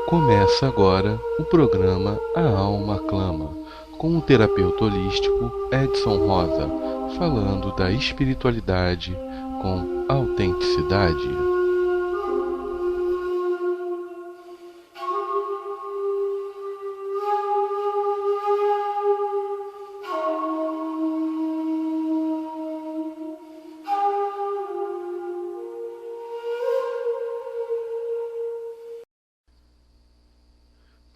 Começa agora o programa A Alma Clama, com o terapeuta holístico Edson Rosa, falando da espiritualidade com autenticidade.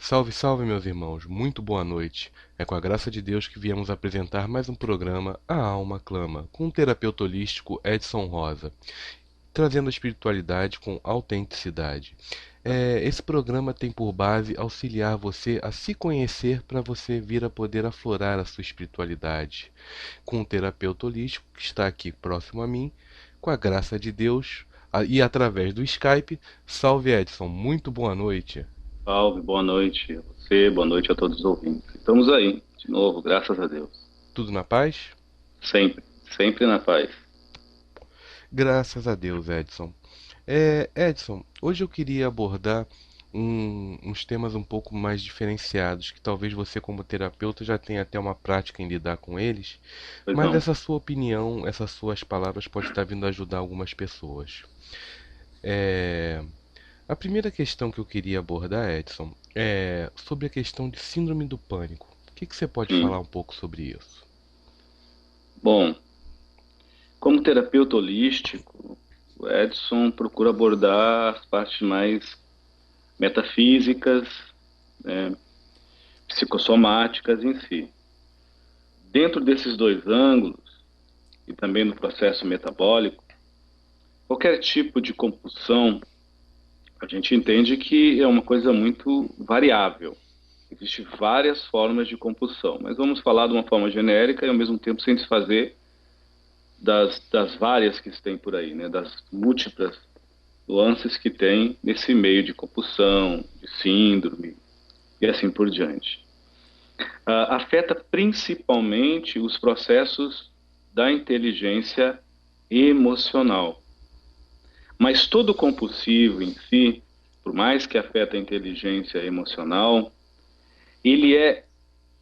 Salve, salve, meus irmãos, muito boa noite. É com a graça de Deus que viemos apresentar mais um programa A Alma Clama, com o terapeuta holístico Edson Rosa, trazendo a espiritualidade com autenticidade. Esse programa tem por base auxiliar você a se conhecer para você vir a poder aflorar a sua espiritualidade, com um terapeuta holístico que está aqui próximo a mim, com a graça de Deus e através do Skype. Salve, Edson, muito boa noite. Salve, boa noite a você, boa noite a todos os ouvintes. Estamos aí, de novo, graças a Deus. Tudo na paz? Sempre, sempre na paz. Graças a Deus, Edson. Edson, hoje eu queria abordar uns temas um pouco mais diferenciados, que talvez você, como terapeuta, já tenha até uma prática em lidar com eles, Pois mas não. essa sua opinião, essas suas palavras pode estar vindo ajudar algumas pessoas. É, a primeira questão que eu queria abordar, Edson, é sobre a questão de síndrome do pânico. O que você pode Hum. falar um pouco sobre isso? Bom, como terapeuta holístico, o Edson procura abordar as partes mais metafísicas, né, psicossomáticas em si. Dentro desses dois ângulos, e também no processo metabólico, qualquer tipo de compulsão, a gente entende que é uma coisa muito variável. Existem várias formas de compulsão, mas vamos falar de uma forma genérica e ao mesmo tempo sem desfazer das várias que tem por aí, né? Das múltiplas nuances que tem nesse meio de compulsão, de síndrome e assim por diante. Afeta principalmente os processos da inteligência emocional. Mas todo compulsivo em si, por mais que afeta a inteligência emocional, ele é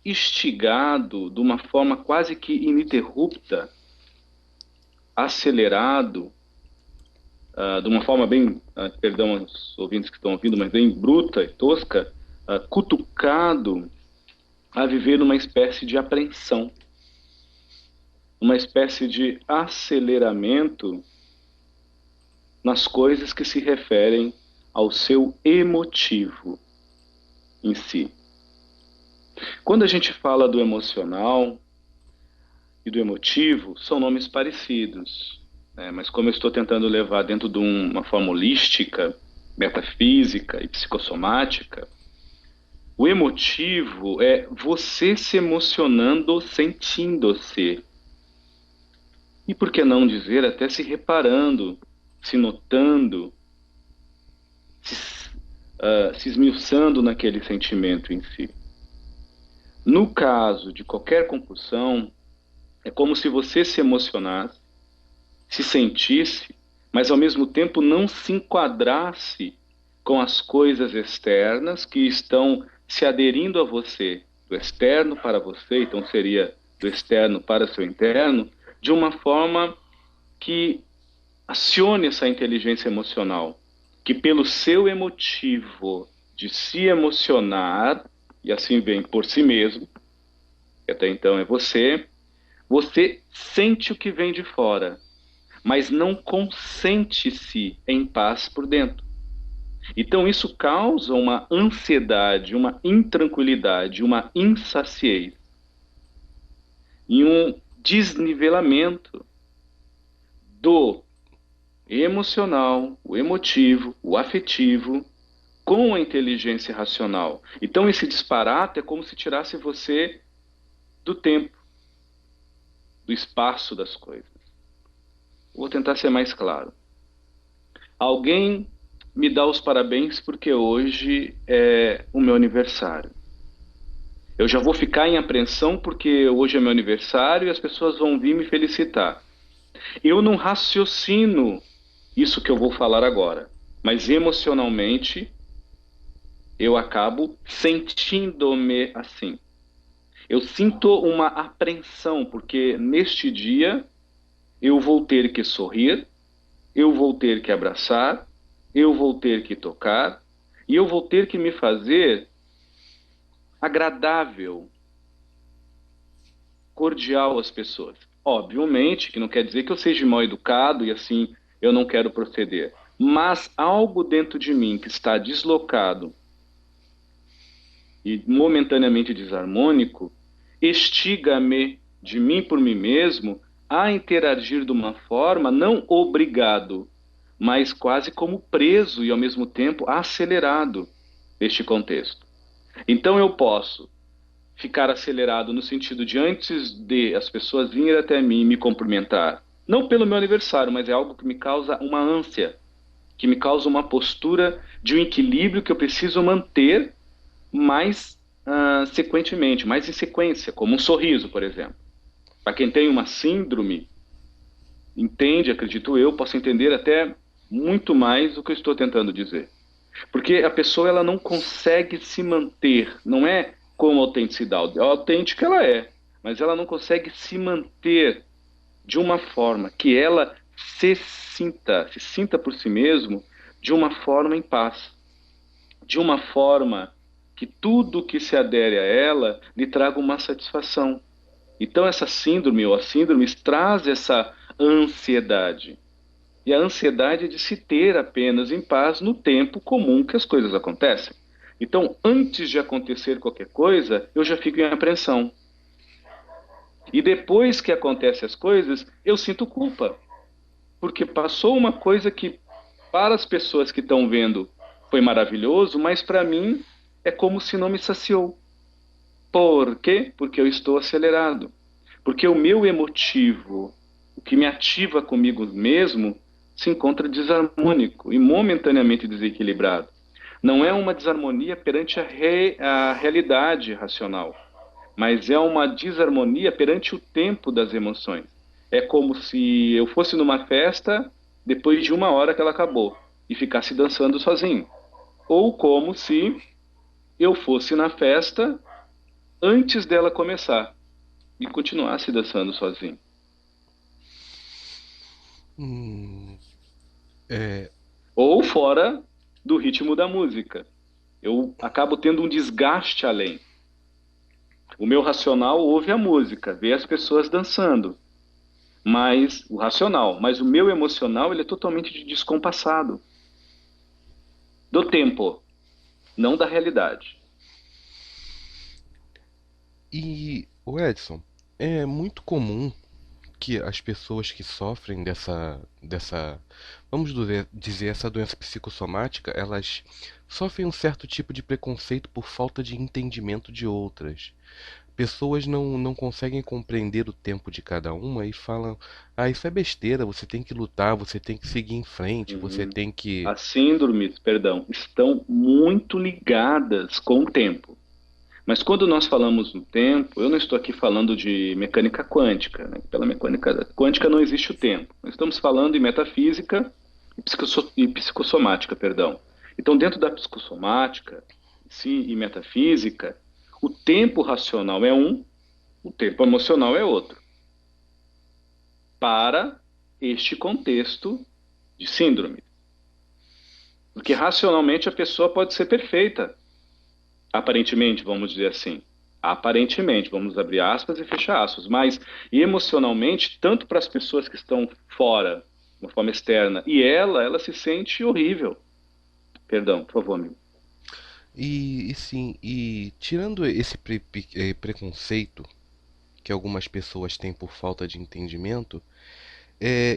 instigado de uma forma quase que ininterrupta, acelerado, de uma forma bem, perdão aos ouvintes que estão ouvindo, mas bem bruta e tosca, cutucado a viver numa espécie de apreensão, uma espécie de aceleramento nas coisas que se referem ao seu emotivo em si. Quando a gente fala do emocional e do emotivo, são nomes parecidos, né? Mas como eu estou tentando levar dentro de uma forma holística, metafísica e psicossomática, o emotivo é você se emocionando, sentindo-se. E por que não dizer até se reparando, se notando, se esmiuçando naquele sentimento em si. No caso de qualquer compulsão, é como se você se emocionasse, se sentisse, mas ao mesmo tempo não se enquadrasse com as coisas externas que estão se aderindo a você, do externo para você, então seria do externo para seu interno, de uma forma que acione essa inteligência emocional, que pelo seu emotivo de se emocionar, e assim vem por si mesmo, que até então é você, você sente o que vem de fora, mas não consente-se em paz por dentro. Então isso causa uma ansiedade, uma intranquilidade, uma insaciez e um desnivelamento do emocional, o emotivo, o afetivo com a inteligência racional. Então esse disparate é como se tirasse você do tempo, do espaço das coisas. Vou tentar ser mais claro. Alguém me dá os parabéns porque hoje é o meu aniversário. Eu já vou ficar em apreensão porque hoje é meu aniversário e as pessoas vão vir me felicitar. Eu não raciocino isso que eu vou falar agora, mas emocionalmente eu acabo sentindo-me assim. Eu sinto uma apreensão, porque neste dia eu vou ter que sorrir, eu vou ter que abraçar, eu vou ter que tocar, e eu vou ter que me fazer agradável, cordial às pessoas. Obviamente que não quer dizer que eu seja mal educado e assim eu não quero proceder. Mas algo dentro de mim que está deslocado e momentaneamente desarmônico, estiga-me de mim por mim mesmo a interagir de uma forma não obrigado, mas quase como preso e ao mesmo tempo acelerado neste contexto. Então eu posso ficar acelerado no sentido de antes de as pessoas virem até mim e me cumprimentar, não pelo meu aniversário, mas é algo que me causa uma ânsia, que me causa uma postura de um equilíbrio que eu preciso manter mais sequentemente, mais em sequência, como um sorriso, por exemplo. Para quem tem uma síndrome, entende, acredito eu, posso entender até muito mais o que eu estou tentando dizer. Porque a pessoa ela não consegue se manter, não é como autenticidade, autêntica ela é, mas ela não consegue se manter de uma forma que ela se sinta por si mesmo de uma forma em paz, de uma forma que tudo que se adere a ela lhe traga uma satisfação. Então essa síndrome ou as síndromes traz essa ansiedade. E a ansiedade é de se ter apenas em paz no tempo comum que as coisas acontecem. Então, antes de acontecer qualquer coisa, eu já fico em apreensão. E depois que acontecem as coisas, eu sinto culpa, porque passou uma coisa que para as pessoas que estão vendo foi maravilhoso, mas para mim é como se não me saciou. Por quê? Porque eu estou acelerado. Porque o meu emotivo, o que me ativa comigo mesmo, se encontra desarmônico e momentaneamente desequilibrado. Não é uma desarmonia perante a realidade racional, mas é uma desarmonia perante o tempo das emoções. É como se eu fosse numa festa depois de uma hora que ela acabou e ficasse dançando sozinho. Ou como se eu fosse na festa antes dela começar e continuasse dançando sozinho. Hum, é, Ou fora do ritmo da música. Eu acabo tendo um desgaste além. O meu racional ouve a música, vê as pessoas dançando, mas o racional, mas o meu emocional ele é totalmente descompassado do tempo, não da realidade. e o Edson, é muito comum que as pessoas que sofrem vamos dizer, essa doença psicossomática, elas sofrem um certo tipo de preconceito por falta de entendimento de outras. Pessoas não conseguem compreender o tempo de cada uma e falam: ah, isso é besteira, você tem que lutar, você tem que seguir em frente, você Uhum. tem que. As síndromes, perdão, estão muito ligadas com o tempo. Mas quando nós falamos no tempo, eu não estou aqui falando de mecânica quântica, né? Pela mecânica quântica não existe o tempo. Nós estamos falando em metafísica e psicossomática, perdão. Então, dentro da psicossomática, sim, e metafísica, o tempo racional é um, o tempo emocional é outro. Para este contexto de síndrome. Porque racionalmente a pessoa pode ser perfeita, aparentemente, vamos dizer assim. Aparentemente, vamos abrir aspas e fechar aspas. Mas emocionalmente, tanto para as pessoas que estão fora, de uma forma externa, e ela se sente horrível. Perdão, por favor, amigo. E sim, e tirando esse preconceito que algumas pessoas têm por falta de entendimento,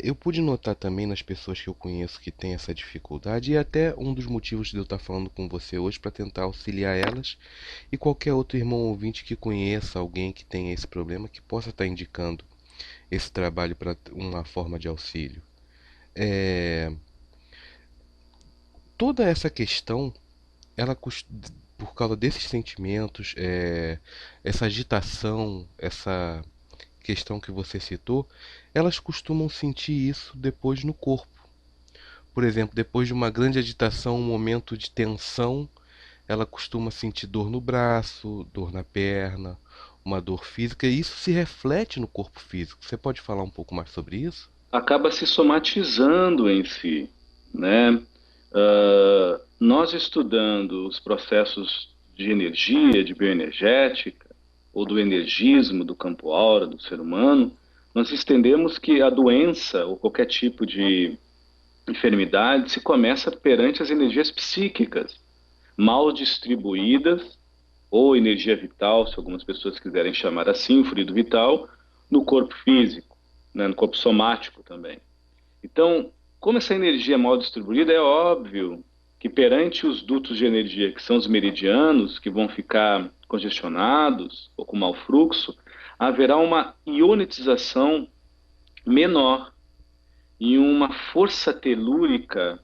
eu pude notar também nas pessoas que eu conheço que têm essa dificuldade, e até um dos motivos de eu estar falando com você hoje para tentar auxiliar elas e qualquer outro irmão ouvinte que conheça alguém que tenha esse problema que possa estar indicando esse trabalho para uma forma de auxílio. É, toda essa questão, ela por causa desses sentimentos, essa agitação, essa questão que você citou, elas costumam sentir isso depois no corpo. Por exemplo, depois de uma grande agitação, um momento de tensão, ela costuma sentir dor no braço, dor na perna, uma dor física, e isso se reflete no corpo físico. Você pode falar um pouco mais sobre isso? Acaba se somatizando em si, né? Nós estudando os processos de energia, de bioenergética, ou do energismo do campo áura do ser humano, nós entendemos que a doença ou qualquer tipo de enfermidade se começa perante as energias psíquicas, mal distribuídas, ou energia vital, se algumas pessoas quiserem chamar assim, o fluido vital, no corpo físico, né, no corpo somático também. Então, como essa energia é mal distribuída, é óbvio que perante os dutos de energia, que são os meridianos, que vão ficar congestionados ou com mau fluxo, haverá uma ionitização menor e uma força telúrica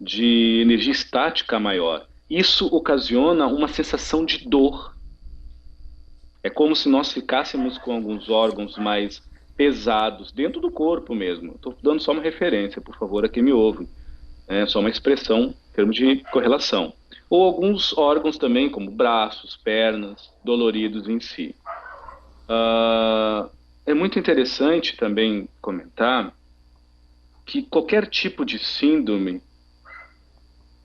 de energia estática maior. Isso ocasiona uma sensação de dor. É como se nós ficássemos com alguns órgãos mais pesados dentro do corpo mesmo. Estou dando só uma referência, por favor, a quem me ouve. É só uma expressão em termos de correlação. Ou alguns órgãos também, como braços, pernas, doloridos em si. É muito interessante também comentar que qualquer tipo de síndrome,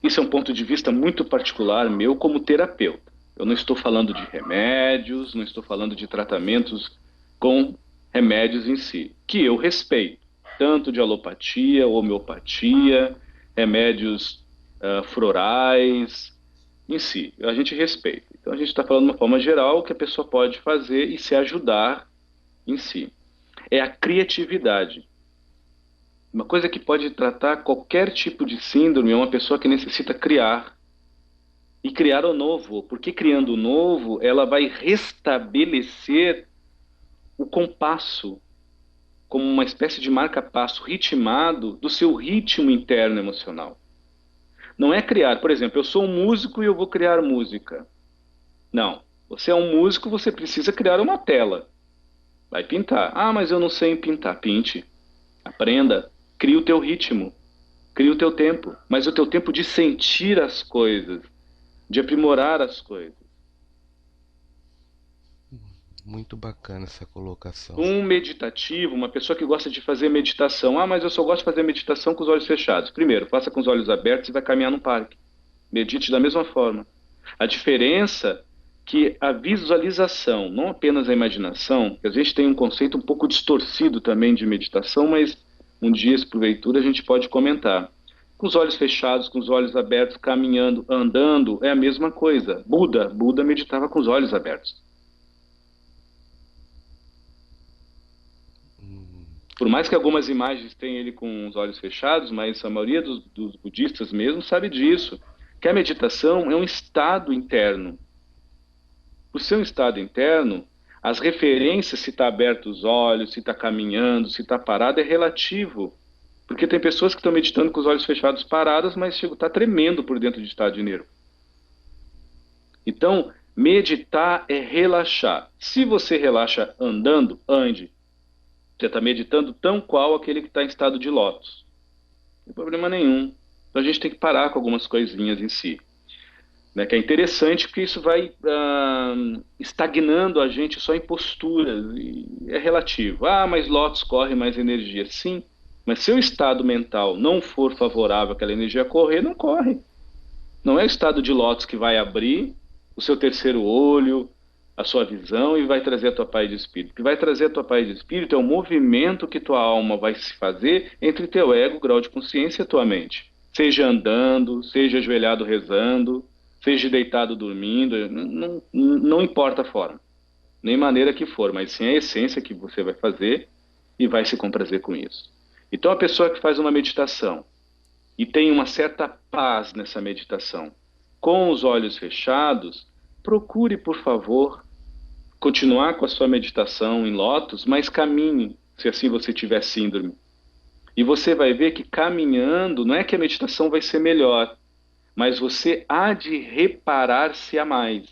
isso é um ponto de vista muito particular meu como terapeuta. Eu não estou falando de remédios, não estou falando de tratamentos com remédios em si, que eu respeito, tanto de alopatia, homeopatia, remédios florais, em si, a gente respeita. Então a gente está falando de uma forma geral que a pessoa pode fazer e se ajudar em si. É a criatividade. Uma coisa que pode tratar qualquer tipo de síndrome é uma pessoa que necessita criar. E criar o novo, porque criando o novo, ela vai restabelecer o compasso, como uma espécie de marca-passo ritmado do seu ritmo interno emocional. Não é criar, por exemplo, eu sou um músico e eu vou criar música. Não. Você é um músico, você precisa criar uma tela. Vai pintar. Ah, mas eu não sei pintar. Pinte. Aprenda. Crie o teu ritmo. Crie o teu tempo. Mas o teu tempo de sentir as coisas, de aprimorar as coisas. Muito bacana essa colocação. Um meditativo, uma pessoa que gosta de fazer meditação. Ah, mas eu só gosto de fazer meditação com os olhos fechados. Primeiro, faça com os olhos abertos e vai caminhar no parque. Medite da mesma forma. A diferença que a visualização, não apenas a imaginação, que a gente tem um conceito um pouco distorcido também de meditação, mas um dia, se porventura, a gente pode comentar. Com os olhos fechados, com os olhos abertos, caminhando, andando, é a mesma coisa. Buda meditava com os olhos abertos. Por mais que algumas imagens tenham ele com os olhos fechados, mas a maioria dos budistas mesmo sabe disso, que a meditação é um estado interno. Por ser um estado interno, as referências, se está aberto os olhos, se está caminhando, se está parado, é relativo. Porque tem pessoas que estão meditando com os olhos fechados paradas, mas está tremendo por dentro de estado de nervo. Então, meditar é relaxar. Se você relaxa andando, ande. Você está meditando tão qual aquele que está em estado de lótus. Não tem problema nenhum. Então a gente tem que parar com algumas coisinhas em si. Né, que é interessante porque isso vai estagnando a gente só em posturas. E é relativo. Ah, mas lótus corre mais energia. Sim, mas se o estado mental não for favorável àquela energia correr, não corre. Não é o estado de lótus que vai abrir o seu terceiro olho, a sua visão e vai trazer a tua paz de espírito. O que vai trazer a tua paz de espírito é o movimento que tua alma vai se fazer entre teu ego, grau de consciência e a tua mente. Seja andando, seja ajoelhado rezando, seja deitado dormindo, não importa a forma, nem maneira que for, mas sim a essência que você vai fazer e vai se comprazer com isso. Então a pessoa que faz uma meditação e tem uma certa paz nessa meditação, com os olhos fechados, procure, por favor, continuar com a sua meditação em lótus, mas caminhe, se assim você tiver síndrome. E você vai ver que caminhando, não é que a meditação vai ser melhor, mas você há de reparar-se a mais,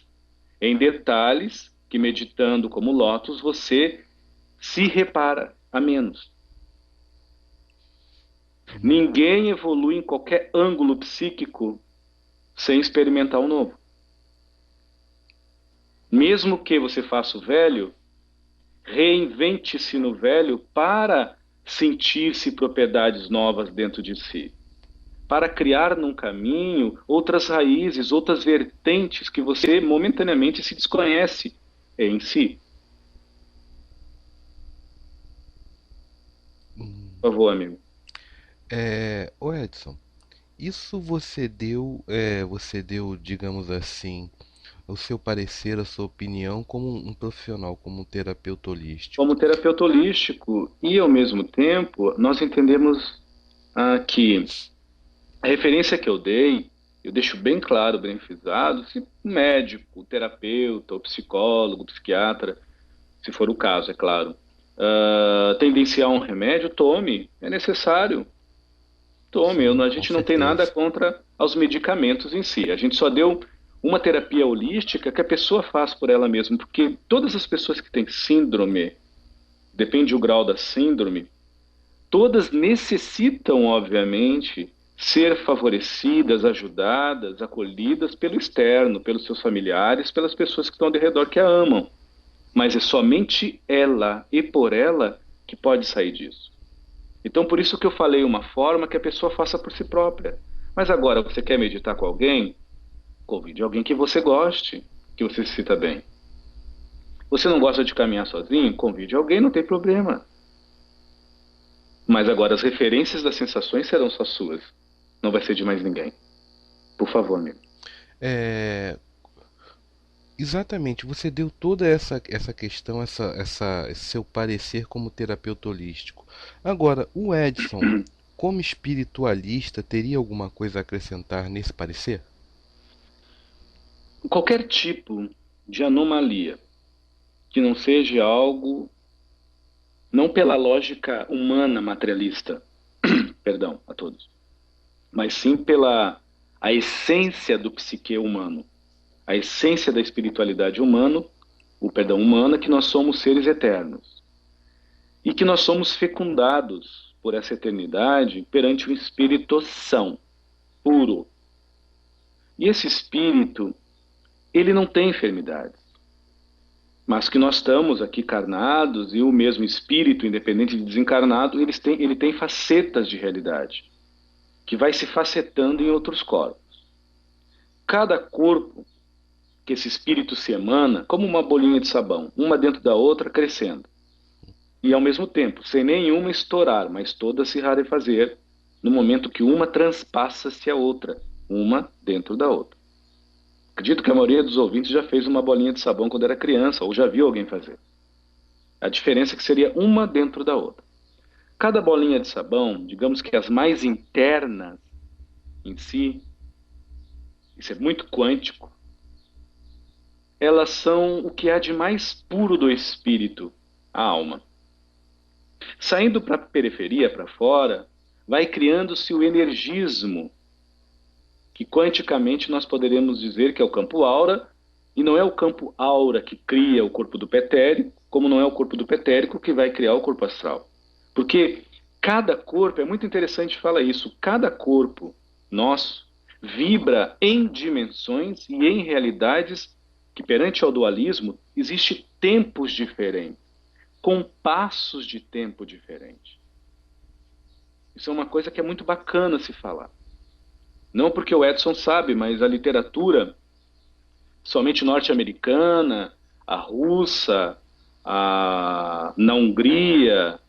em detalhes que meditando como lótus, você se repara a menos. Ninguém evolui em qualquer ângulo psíquico sem experimentar o novo. Mesmo que você faça o velho, reinvente-se no velho para sentir-se propriedades novas dentro de si, para criar num caminho outras raízes, outras vertentes que você momentaneamente se desconhece em si. Por favor, amigo. Ô Edson, isso você deu, digamos assim, o seu parecer, a sua opinião como um profissional, como um terapeuta holístico. Como terapeuta holístico e, ao mesmo tempo, nós entendemos que a referência que eu dei, eu deixo bem claro, bem frisado, se o médico, o terapeuta, o psicólogo, o psiquiatra, se for o caso, é claro, tendenciar um remédio, tome, é necessário, tome. Sim, A com gente não tem nada certeza. contra os medicamentos em si. A gente só deu uma terapia holística que a pessoa faz por ela mesma, porque todas as pessoas que têm síndrome, depende do grau da síndrome, todas necessitam, obviamente, ser favorecidas, ajudadas, acolhidas pelo externo, pelos seus familiares, pelas pessoas que estão ao redor que a amam. Mas é somente ela e por ela que pode sair disso. Então, por isso que eu falei uma forma que a pessoa faça por si própria. Mas agora, você quer meditar com alguém? Convide alguém que você goste, que você se sinta bem. Você não gosta de caminhar sozinho? Convide alguém, não tem problema. Mas agora, as referências das sensações serão só suas. Não vai ser de mais ninguém. Por favor, amigo. É, exatamente, você deu toda essa questão, esse seu parecer como terapeuta holístico. Agora, o Edson, como espiritualista, teria alguma coisa a acrescentar nesse parecer? Qualquer tipo de anomalia que não seja algo, não pela lógica humana materialista, perdão a todos, mas sim pela a essência do psique humano, a essência da espiritualidade humana, que nós somos seres eternos e que nós somos fecundados por essa eternidade perante um espírito são, puro. E esse espírito, ele não tem enfermidades, mas que nós estamos aqui carnados e o mesmo espírito, independente de desencarnado, ele tem facetas de realidade, que vai se facetando em outros corpos. Cada corpo que esse espírito se emana, como uma bolinha de sabão, uma dentro da outra, crescendo. E ao mesmo tempo, sem nenhuma estourar, mas todas se rarefazer no momento que uma transpassa-se a outra, uma dentro da outra. Acredito que a maioria dos ouvintes já fez uma bolinha de sabão quando era criança, ou já viu alguém fazer. A diferença é que seria uma dentro da outra. Cada bolinha de sabão, digamos que as mais internas em si, isso é muito quântico, elas são o que há de mais puro do espírito, a alma. Saindo para a periferia, para fora, vai criando-se o energismo, que quanticamente nós poderemos dizer que é o campo aura, e não é o campo aura que cria o corpo do petérico, como não é o corpo do petérico que vai criar o corpo astral. Porque cada corpo, é muito interessante falar isso, cada corpo nosso vibra em dimensões e em realidades que perante ao dualismo existe tempos diferentes, compassos de tempo diferentes. Isso é uma coisa que é muito bacana se falar. Não porque o Edson sabe, mas a literatura, somente norte-americana, a russa, na Hungria,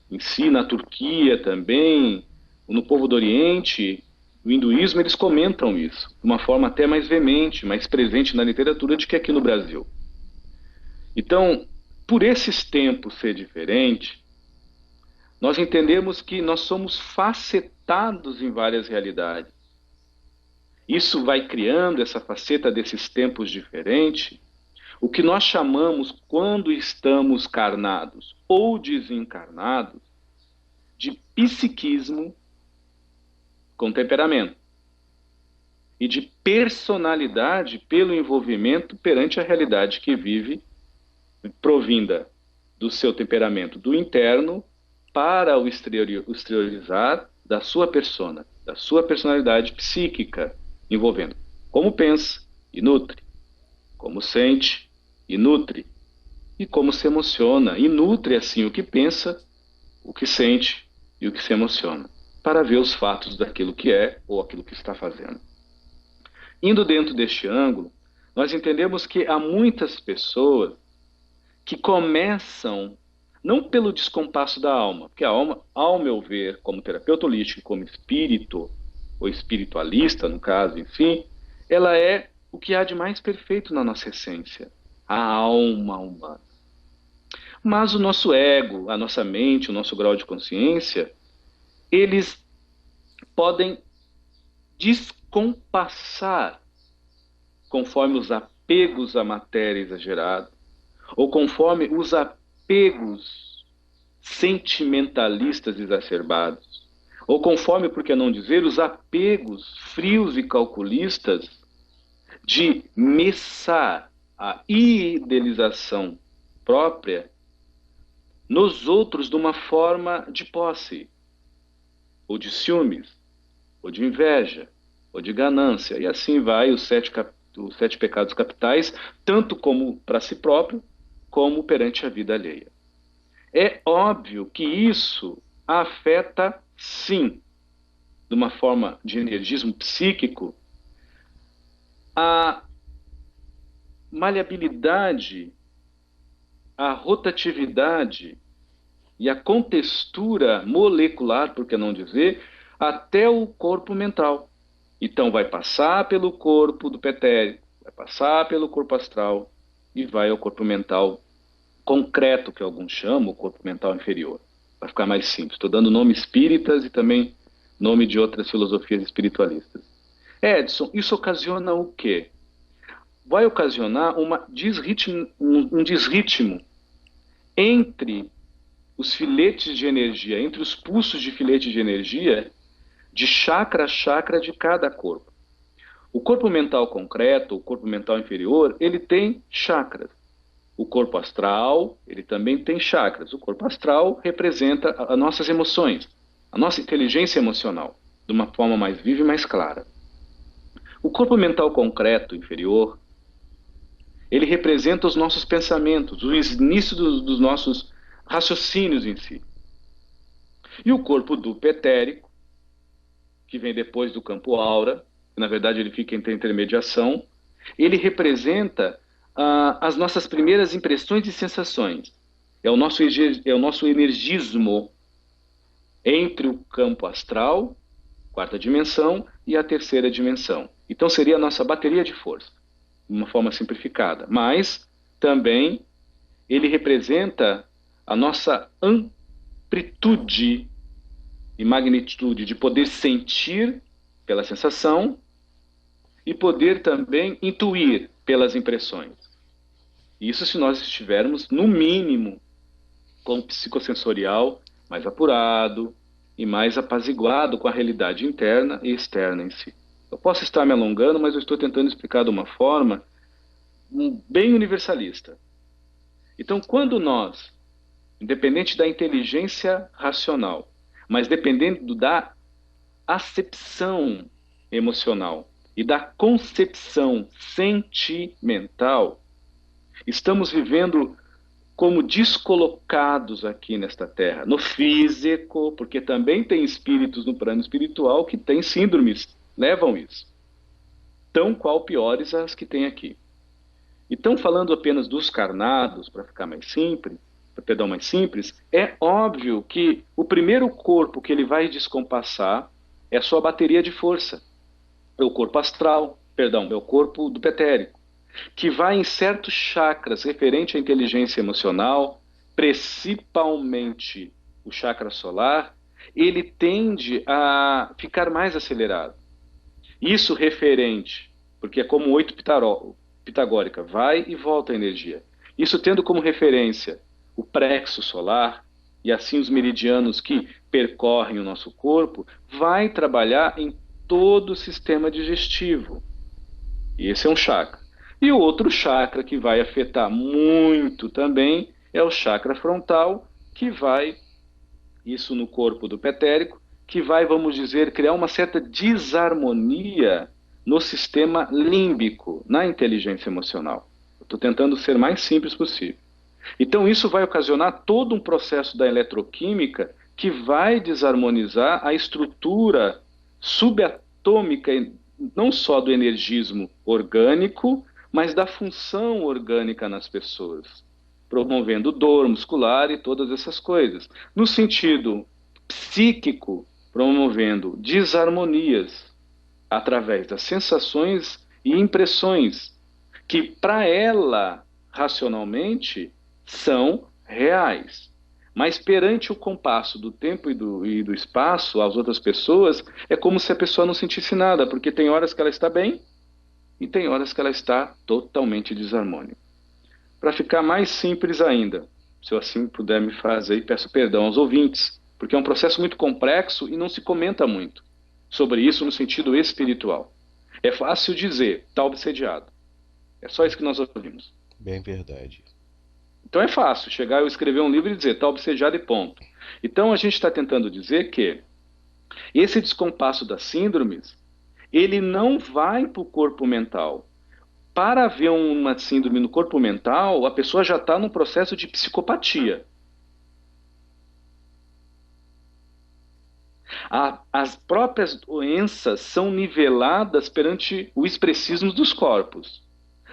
em si, na Turquia também, no povo do Oriente, o hinduísmo, eles comentam isso, de uma forma até mais veemente, mais presente na literatura do que aqui no Brasil. Então, por esses tempos ser diferente, nós entendemos que nós somos facetados em várias realidades. Isso vai criando essa faceta desses tempos diferentes, o que nós chamamos, quando estamos carnados ou desencarnados, de psiquismo com temperamento e de personalidade pelo envolvimento perante a realidade que vive, provinda do seu temperamento do interno para o exteriorizar da sua persona, da sua personalidade psíquica, envolvendo como pensa e nutre, como sente e nutre, e como se emociona e nutre assim o que pensa, o que sente e o que se emociona, para ver os fatos daquilo que é ou aquilo que está fazendo. Indo dentro deste ângulo, nós entendemos que há muitas pessoas que começam não pelo descompasso da alma, porque a alma, ao meu ver, como terapeuta holístico, como espírito, ou espiritualista, no caso, enfim, ela é o que há de mais perfeito na nossa essência, a alma humana. Mas o nosso ego, a nossa mente, o nosso grau de consciência, eles podem descompassar conforme os apegos à matéria exagerada, ou conforme os apegos sentimentalistas exacerbados, ou conforme, por que não dizer, os apegos frios e calculistas de messar a idealização própria nos outros de uma forma de posse, ou de ciúmes, ou de inveja, ou de ganância, e assim vai os sete pecados capitais, tanto como para si próprio, como perante a vida alheia. É óbvio que isso afeta, sim, de uma forma de energismo psíquico, a maleabilidade, a rotatividade e a contextura molecular, por que não dizer, até o corpo mental. Então vai passar pelo corpo do pretérito, vai passar pelo corpo astral e vai ao corpo mental concreto, que alguns chamam, o corpo mental inferior. Vai ficar mais simples. Estou dando nome espíritas e também nome de outras filosofias espiritualistas. Edson, isso ocasiona o quê? Vai ocasionar um desritmo entre os filetes de energia, entre os pulsos de filete de energia, de chakra a chakra de cada corpo. O corpo mental concreto, o corpo mental inferior, ele tem chakras. O corpo astral, ele também tem chakras. O corpo astral representa as nossas emoções, a nossa inteligência emocional, de uma forma mais viva e mais clara. O corpo mental concreto inferior, ele representa os nossos pensamentos, o início dos nossos raciocínios em si. E o corpo duplo-etérico, que vem depois do campo aura, que na verdade ele fica entre a intermediação, ele representa as nossas primeiras impressões e sensações. É o nosso energismo entre o campo astral, quarta dimensão, e a terceira dimensão. Então seria a nossa bateria de força, de uma forma simplificada. Mas também ele representa a nossa amplitude e magnitude de poder sentir pela sensação e poder também intuir pelas impressões. Isso se nós estivermos, no mínimo, com o psicossensorial mais apurado e mais apaziguado com a realidade interna e externa em si. Eu posso estar me alongando, mas eu estou tentando explicar de uma forma bem universalista. Então, quando nós, independente da inteligência racional, mas dependendo da acepção emocional e da concepção sentimental, estamos vivendo como descolocados aqui nesta terra, no físico, porque também tem espíritos no plano espiritual que têm síndromes, levam isso, tão qual piores as que tem aqui. Então, falando apenas dos carnados, para ficar mais simples, é óbvio que o primeiro corpo que ele vai descompassar é a sua bateria de força. É o corpo astral, é o corpo do pretérico, que vai em certos chakras referente à inteligência emocional, principalmente o chakra solar, ele tende a ficar mais acelerado. Isso referente, porque é como 8 pitagórica, vai e volta a energia. Isso tendo como referência o plexo solar, e assim os meridianos que percorrem o nosso corpo, vai trabalhar em todo o sistema digestivo. E esse é um chakra. E o outro chakra que vai afetar muito também é o chakra frontal, que vai, isso no corpo do pretérico, que vai, vamos dizer, criar uma certa desarmonia no sistema límbico, na inteligência emocional. Estou tentando ser o mais simples possível. Então isso vai ocasionar todo um processo da eletroquímica que vai desarmonizar a estrutura subatômica, não só do energismo orgânico, mas da função orgânica nas pessoas, promovendo dor muscular e todas essas coisas. No sentido psíquico, promovendo desarmonias através das sensações e impressões que para ela, racionalmente, são reais. Mas perante o compasso do tempo e do espaço, às outras pessoas, é como se a pessoa não sentisse nada, porque tem horas que ela está bem e tem horas que ela está totalmente desarmônica. Para ficar mais simples ainda, se eu assim puder me fazer, e peço perdão aos ouvintes, porque é um processo muito complexo e não se comenta muito sobre isso no sentido espiritual. É fácil dizer, está obsediado. É só isso que nós ouvimos. Bem verdade. Então é fácil chegar eu escrever um livro e dizer, está obsediado e ponto. Então a gente está tentando dizer que esse descompasso das síndromes, ele não vai para o corpo mental. Para haver uma síndrome no corpo mental, a pessoa já está num processo de psicopatia. As próprias doenças são niveladas perante o expressismo dos corpos.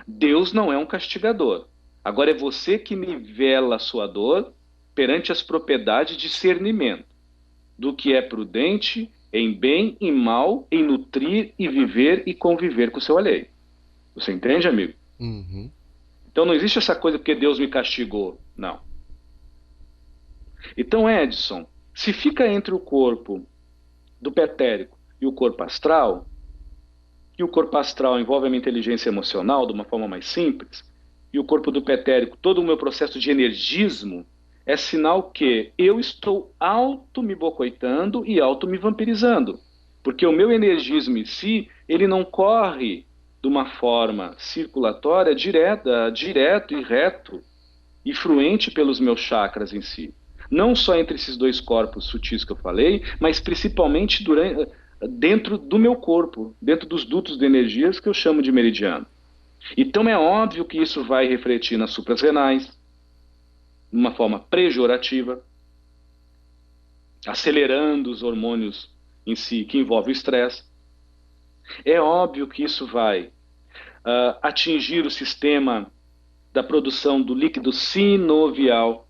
Deus não é um castigador. Agora é você que nivela a sua dor perante as propriedades de discernimento do que é prudente em bem e mal, em nutrir e viver e conviver com o seu alheio. Você entende, amigo? Uhum. Então não existe essa coisa porque Deus me castigou. Não. Então, Edson, se fica entre o corpo do pretérico e o corpo astral, e o corpo astral envolve a minha inteligência emocional de uma forma mais simples, e o corpo do pretérico, todo o meu processo de energismo, é sinal que eu estou auto me bocoitando e auto me vampirizando. Porque o meu energismo em si, ele não corre de uma forma circulatória direto e reto e fluente pelos meus chakras em si. Não só entre esses dois corpos sutis que eu falei, mas principalmente dentro do meu corpo, dentro dos dutos de energias que eu chamo de meridiano. Então é óbvio que isso vai refletir nas suprarrenais, de uma forma pejorativa, acelerando os hormônios em si que envolvem o estresse. É óbvio que isso vai atingir o sistema da produção do líquido sinovial,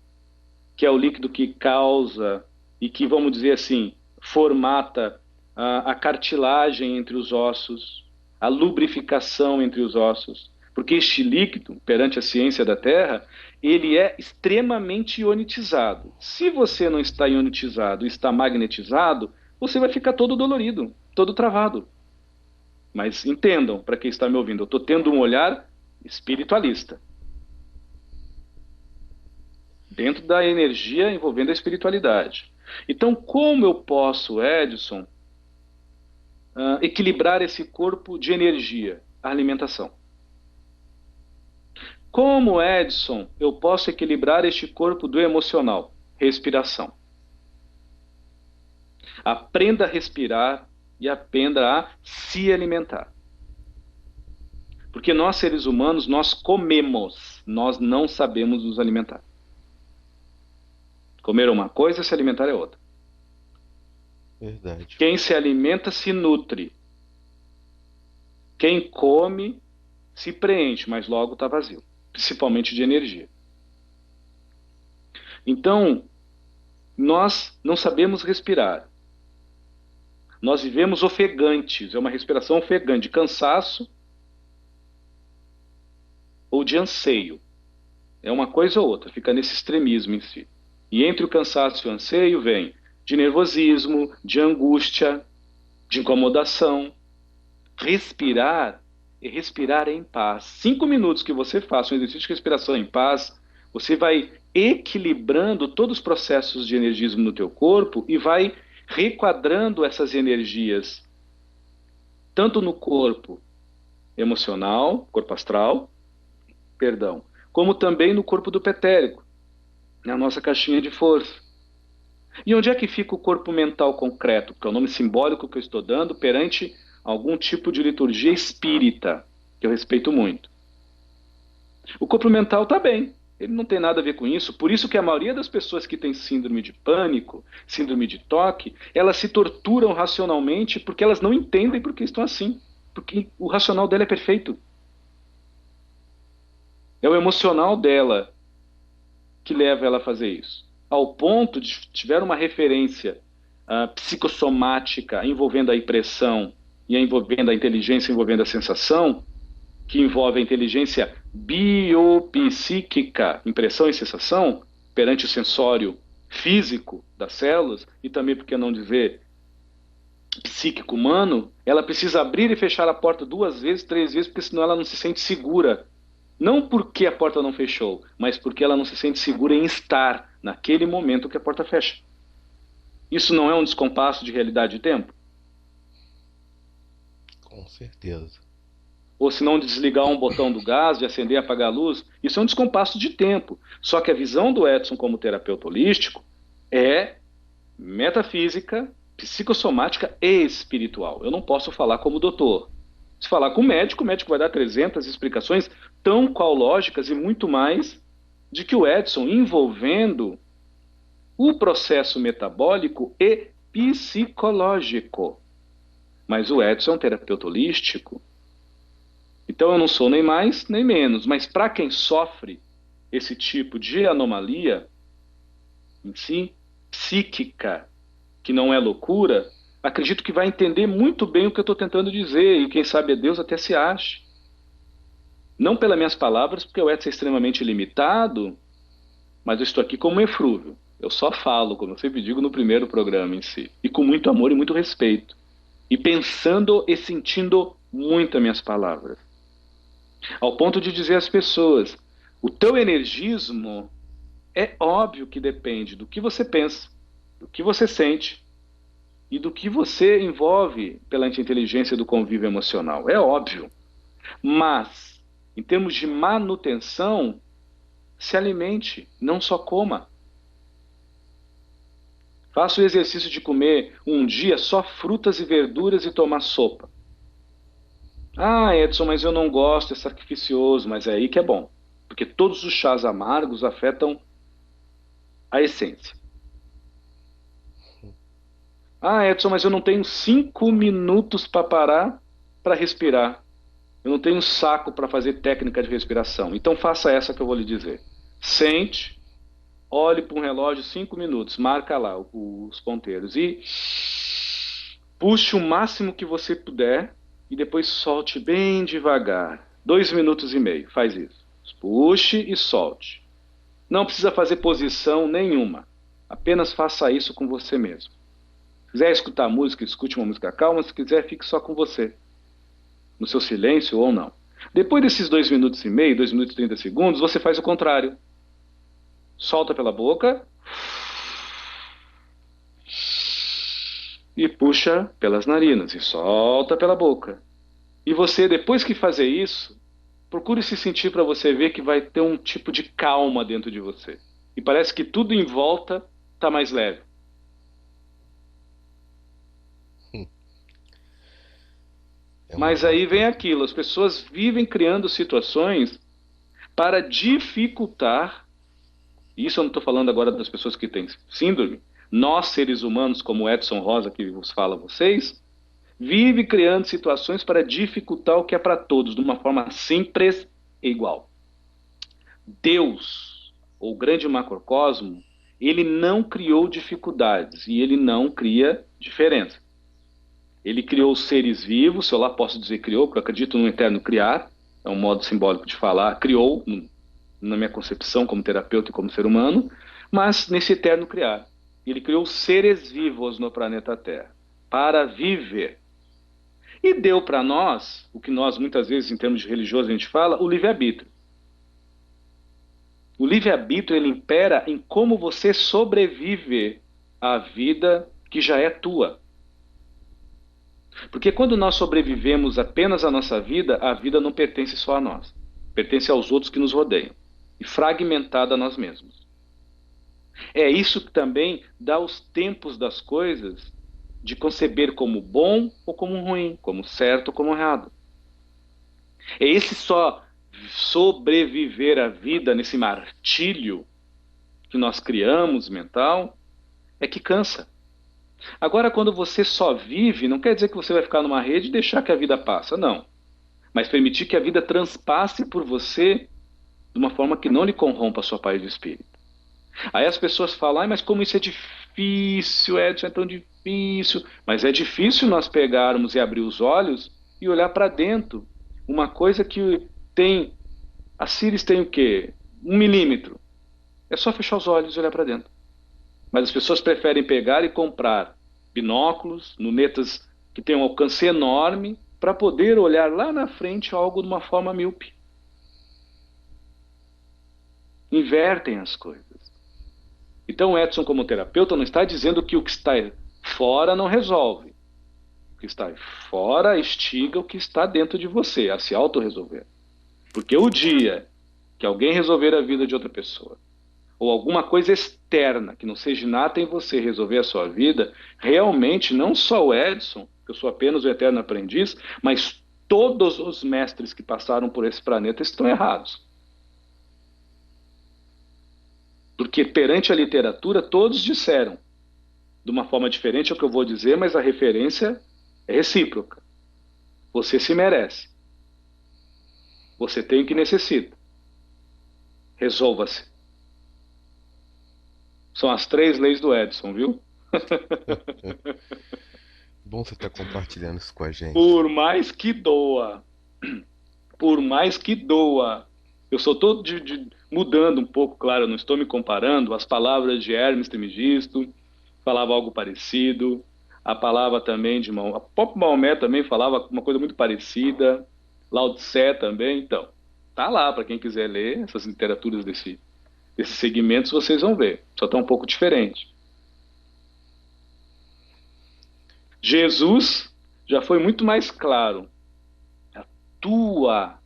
que é o líquido que causa e que, vamos dizer assim, formata a cartilagem entre os ossos, a lubrificação entre os ossos. Porque este líquido, perante a ciência da Terra, ele é extremamente ionizado. Se você não está ionizado e está magnetizado, você vai ficar todo dolorido, todo travado. Mas entendam, para quem está me ouvindo, eu estou tendo um olhar espiritualista. Dentro da energia envolvendo a espiritualidade. Então, como eu posso, Edson, equilibrar esse corpo de energia? A alimentação. Como, Edson, eu posso equilibrar este corpo do emocional? Respiração. Aprenda a respirar e aprenda a se alimentar. Porque nós, seres humanos, nós comemos, nós não sabemos nos alimentar. Comer é uma coisa, se alimentar é outra. Verdade. Quem se alimenta se nutre. Quem come se preenche, mas logo está vazio. Principalmente de energia. Então, nós não sabemos respirar. Nós vivemos ofegantes, é uma respiração ofegante, de cansaço ou de anseio. É uma coisa ou outra, fica nesse extremismo em si. E entre o cansaço e o anseio vem de nervosismo, de angústia, de incomodação. Respirar e respirar em paz. 5 minutos que você faça um exercício de respiração em paz, você vai equilibrando todos os processos de energismo no teu corpo e vai requadrando essas energias, tanto no corpo emocional, corpo astral, como também no corpo do pretérico, na nossa caixinha de força. E onde é que fica o corpo mental concreto? Que é o nome simbólico que eu estou dando perante algum tipo de liturgia espírita, que eu respeito muito. O corpo mental está bem. Ele não tem nada a ver com isso. Por isso que a maioria das pessoas que tem síndrome de pânico, síndrome de toque, elas se torturam racionalmente porque elas não entendem por que estão assim. Porque o racional dela é perfeito. É o emocional dela que leva ela a fazer isso. Ao ponto de tiver uma referência psicossomática envolvendo a impressão e envolvendo a inteligência, envolvendo a sensação, que envolve a inteligência biopsíquica, impressão e sensação, perante o sensório físico das células, e também, por que não dizer, psíquico humano, ela precisa abrir e fechar a porta 2 vezes, 3 vezes, porque senão ela não se sente segura. Não porque a porta não fechou, mas porque ela não se sente segura em estar naquele momento que a porta fecha. Isso não é um descompasso de realidade e tempo? Com certeza. Ou se não desligar um botão do gás, de acender e apagar a luz, isso é um descompasso de tempo. Só que a visão do Edson como terapeuta holístico é metafísica, psicossomática e espiritual. Eu não posso falar como doutor. Se falar com o médico vai dar 300 explicações tão lógicas e muito mais de que o Edson envolvendo o processo metabólico e psicológico. Mas o Edson é um terapeuta holístico. Então eu não sou nem mais nem menos. Mas para quem sofre esse tipo de anomalia em si, psíquica, que não é loucura, acredito que vai entender muito bem o que eu estou tentando dizer. E quem sabe a Deus até se ache. Não pelas minhas palavras, porque o Edson é extremamente limitado, mas eu estou aqui como eflúvio. Eu só falo, como eu sempre digo no primeiro programa em si. E com muito amor e muito respeito. E pensando e sentindo muito as minhas palavras. Ao ponto de dizer às pessoas, o teu energismo é óbvio que depende do que você pensa, do que você sente e do que você envolve pela inteligência do convívio emocional. É óbvio. Mas, em termos de manutenção, se alimente, não só coma. Faça o exercício de comer um dia só frutas e verduras e tomar sopa. Ah, Edson, mas eu não gosto, é sacrificioso, mas é aí que é bom. Porque todos os chás amargos afetam a essência. Ah, Edson, mas eu não tenho 5 minutos para parar para respirar. Eu não tenho saco para fazer técnica de respiração. Então faça essa que eu vou lhe dizer. Sente, olhe para um relógio 5 minutos, marca lá os ponteiros e puxe o máximo que você puder e depois solte bem devagar. 2 minutos e meio, faz isso. Puxe e solte. Não precisa fazer posição nenhuma. Apenas faça isso com você mesmo. Se quiser escutar música, escute uma música calma. Se quiser, fique só com você. No seu silêncio ou não. Depois desses 2 minutos e meio, 2 minutos e 30 segundos, você faz o contrário. Solta pela boca e puxa pelas narinas e solta pela boca. E você, depois que fazer isso, procure se sentir para você ver que vai ter um tipo de calma dentro de você. E parece que tudo em volta está mais leve. É uma Mas aí vem maravilha. aquilo, as pessoas vivem criando situações para dificultar, e isso eu não estou falando agora das pessoas que têm síndrome, nós seres humanos, como Edson Rosa que vos fala a vocês, vive criando situações para dificultar o que é para todos, de uma forma simples e igual. Deus, ou grande macrocosmo, ele não criou dificuldades e ele não cria diferença. Ele criou os seres vivos, se eu lá posso dizer criou, porque eu acredito no eterno criar, é um modo simbólico de falar, criou, na minha concepção como terapeuta e como ser humano, mas nesse eterno criar. Ele criou seres vivos no planeta Terra, para viver. E deu para nós, o que nós muitas vezes em termos de religioso a gente fala, o livre-arbítrio. O livre-arbítrio ele impera em como você sobrevive à vida que já é tua. Porque quando nós sobrevivemos apenas à nossa vida, a vida não pertence só a nós. Pertence aos outros que nos rodeiam. E fragmentada a nós mesmos. É isso que também dá os tempos das coisas de conceber como bom ou como ruim, como certo ou como errado. É esse só sobreviver à vida nesse martírio que nós criamos mental, é que cansa. Agora, quando você só vive, não quer dizer que você vai ficar numa rede e deixar que a vida passa, não. Mas permitir que a vida transpasse por você de uma forma que não lhe corrompa a sua paz de espírito. Aí as pessoas falam, mas como isso é difícil, Edson, é tão difícil. Mas é difícil nós pegarmos e abrir os olhos e olhar para dentro. Uma coisa que tem, a Síris tem o quê? 1 milímetro. É só fechar os olhos e olhar para dentro. Mas as pessoas preferem pegar e comprar binóculos, lunetas que têm um alcance enorme, para poder olhar lá na frente algo de uma forma míope. Invertem as coisas. Então, Edson, como terapeuta, não está dizendo que o que está fora não resolve. O que está fora instiga o que está dentro de você a se autorresolver. Porque o dia que alguém resolver a vida de outra pessoa, ou alguma coisa externa que não seja inata em você resolver a sua vida, realmente não só o Edson, que eu sou apenas o eterno aprendiz, mas todos os mestres que passaram por esse planeta estão errados. Porque perante a literatura todos disseram, de uma forma diferente é o que eu vou dizer, mas a referência é recíproca. Você se merece. Você tem o que necessita. Resolva-se. São as 3 leis do Edson, viu? Bom você estar compartilhando isso com a gente. Por mais que doa, por mais que doa, eu sou todo mudando um pouco, claro, eu não estou me comparando, as palavras de Hermes Trismegisto falava algo parecido, a palavra também de Maomé, a próprio Maomé também falava uma coisa muito parecida, Lao Tse também, então, tá lá para quem quiser ler essas literaturas desses segmentos, vocês vão ver, só tá um pouco diferente. Jesus já foi muito mais claro. A tua,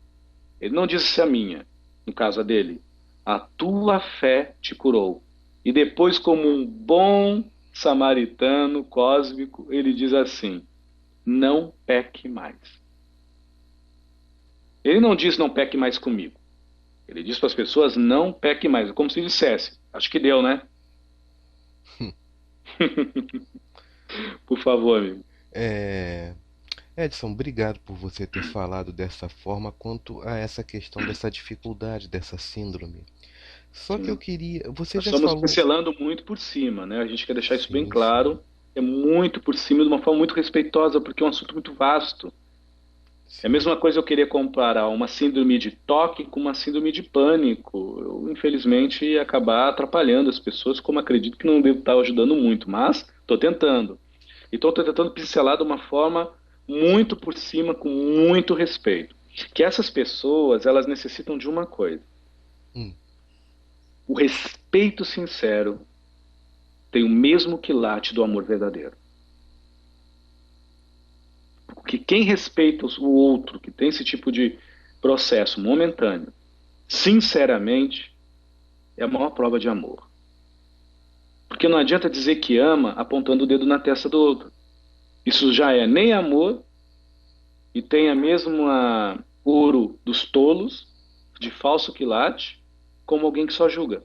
ele não disse a minha, no caso dele, a tua fé te curou. E depois, como um bom samaritano cósmico, ele diz assim: não peque mais. Ele não diz não peque mais comigo. Ele diz para as pessoas não peque mais, como se dissesse. Acho que deu, né? Por favor, amigo. É... Edson, obrigado por você ter falado dessa forma quanto a essa questão dessa dificuldade, dessa síndrome. Só que eu Sim. queria. Você Nós já estamos falou. pincelando muito por cima, né? A gente quer deixar isso bem Sim, sim, claro. É muito por cima, de uma forma muito respeitosa, porque é um assunto muito vasto. É a sim. mesma coisa eu querer comparar uma síndrome de toque com uma síndrome de pânico. Eu, infelizmente, ia acabar atrapalhando as pessoas, como acredito que não devo estar ajudando muito, mas estou tentando. E estou tentando pincelar de uma forma muito por cima, com muito respeito. Que essas pessoas, elas necessitam de uma coisa: Hum, o respeito sincero tem o mesmo quilate do amor verdadeiro. Porque quem respeita o outro, que tem esse tipo de processo momentâneo, sinceramente, é a maior prova de amor. Porque não adianta dizer que ama apontando o dedo na testa do outro. Isso já é nem amor e tem a mesma ouro dos tolos, de falso quilate, como alguém que só julga.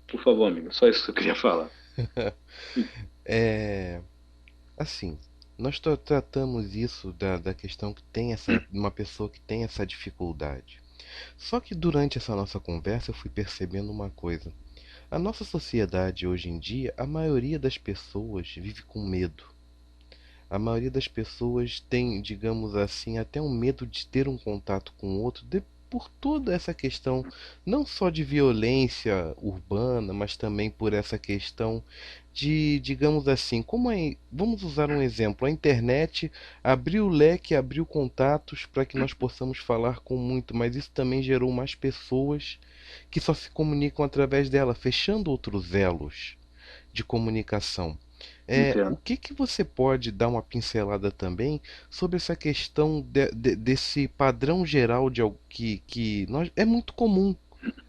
Por favor, amigo, só isso que eu queria falar. é. Assim, nós tratamos isso da questão que tem essa. Uma pessoa que tem essa dificuldade. Só que durante essa nossa conversa eu fui percebendo uma coisa. A nossa sociedade hoje em dia, a maioria das pessoas vive com medo. A maioria das pessoas tem, digamos assim, até um medo de ter um contato com o outro por toda essa questão, não só de violência urbana, mas também por essa questão de, digamos assim, vamos usar um exemplo, a internet abriu o leque, abriu contatos para que nós possamos falar com muito, mas isso também gerou mais pessoas que só se comunicam através dela, fechando outros elos de comunicação. O Entendo. que que você pode dar uma pincelada também sobre essa questão desse padrão geral de algo que nós, é muito comum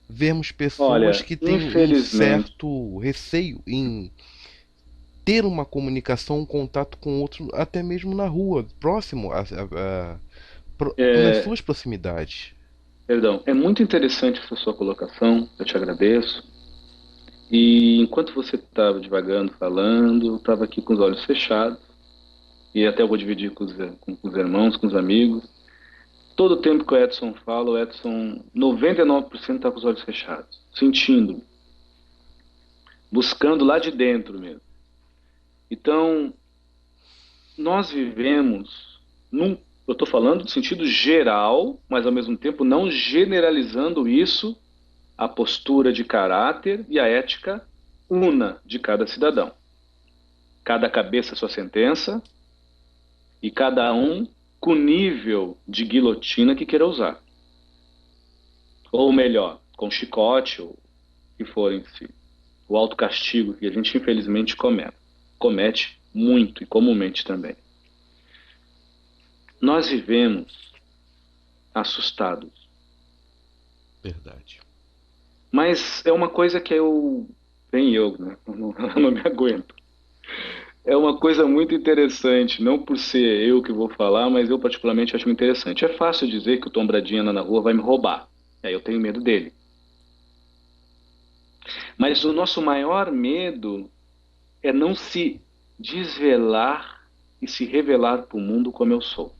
vermos pessoas Olha, que têm um infelizmente, certo receio em ter uma comunicação, um contato com outro, até mesmo na rua, próximo nas É, suas proximidades. perdão, é muito interessante essa sua colocação, eu te agradeço. E enquanto você estava divagando, falando, eu estava aqui com os olhos fechados, e até eu vou dividir com os irmãos, com os amigos. Todo o tempo que o Edson fala, o Edson, 99% está com os olhos fechados, sentindo, buscando lá de dentro mesmo. Então, nós vivemos eu estou falando de sentido geral, mas ao mesmo tempo não generalizando isso, a postura de caráter e a ética una de cada cidadão. Cada cabeça sua sentença e cada um com o nível de guilhotina que queira usar. Ou melhor, com chicote, ou o que for em si. O autocastigo que a gente infelizmente comete muito e comumente também. Nós vivemos assustados. Verdade. Mas é uma coisa que bem eu, né? Eu não me aguento. É uma coisa muito interessante, não por ser eu que vou falar, mas eu particularmente acho muito interessante. É fácil dizer que o Tom Bradinha na rua vai me roubar. Aí eu tenho medo dele. Mas o nosso maior medo é não se desvelar e se revelar para o mundo como eu sou.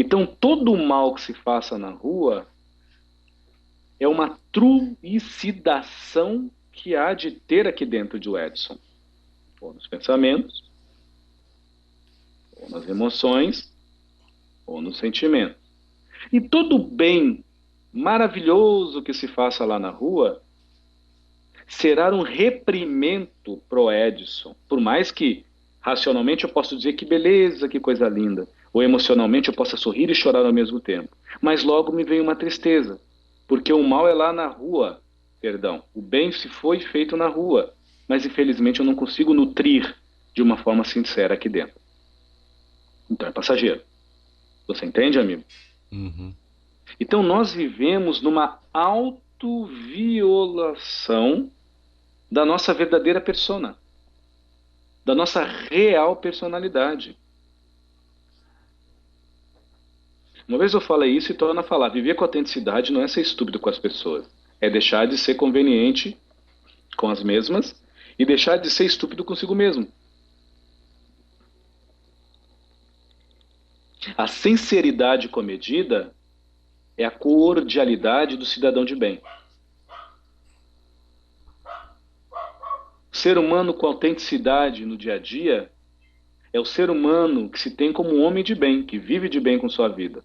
Então, todo o mal que se faça na rua é uma truicidação que há de ter aqui dentro de Edson. Ou nos pensamentos, ou nas emoções, ou nos sentimentos. E todo bem maravilhoso que se faça lá na rua será um reprimento pro Edson. Por mais que racionalmente eu possa dizer que beleza, que coisa linda. Ou emocionalmente eu possa sorrir e chorar ao mesmo tempo. Mas logo me vem uma tristeza. Porque o mal é lá na rua. Perdão, o bem se foi feito na rua. Mas infelizmente eu não consigo nutrir de uma forma sincera aqui dentro. Então é passageiro. Você entende, amigo? Uhum. Então nós vivemos numa autoviolação da nossa verdadeira persona, da nossa real personalidade. Uma vez eu falei isso e torno a falar, viver com autenticidade não é ser estúpido com as pessoas, é deixar de ser conveniente com as mesmas e deixar de ser estúpido consigo mesmo. A sinceridade comedida é a cordialidade do cidadão de bem. O ser humano com autenticidade no dia a dia é o ser humano que se tem como um homem de bem, que vive de bem com sua vida.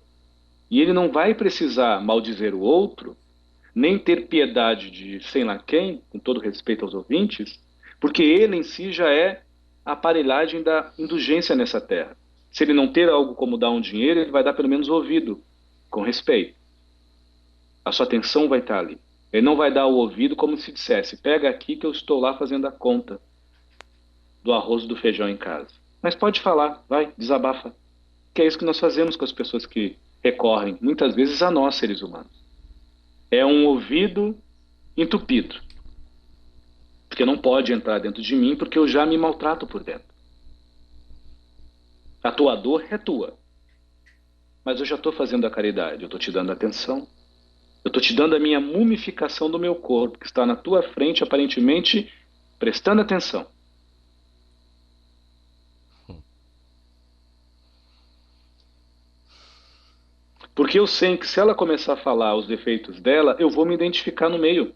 E ele não vai precisar maldizer o outro, nem ter piedade de sei lá quem, com todo respeito aos ouvintes, porque ele em si já é a aparelhagem da indulgência nessa terra. Se ele não ter algo como dar um dinheiro, ele vai dar pelo menos o ouvido, com respeito. A sua atenção vai estar ali. Ele não vai dar o ouvido como se dissesse, pega aqui que eu estou lá fazendo a conta do arroz e do feijão em casa. Mas pode falar, vai, desabafa. Que é isso que nós fazemos com as pessoas que recorrem, muitas vezes, a nós, seres humanos. É um ouvido entupido. Porque não pode entrar dentro de mim, porque eu já me maltrato por dentro. A tua dor é tua. Mas eu já estou fazendo a caridade, eu estou te dando atenção. Eu estou te dando a minha mumificação do meu corpo, que está na tua frente, aparentemente, prestando atenção. Porque eu sei que se ela começar a falar os defeitos dela, eu vou me identificar no meio.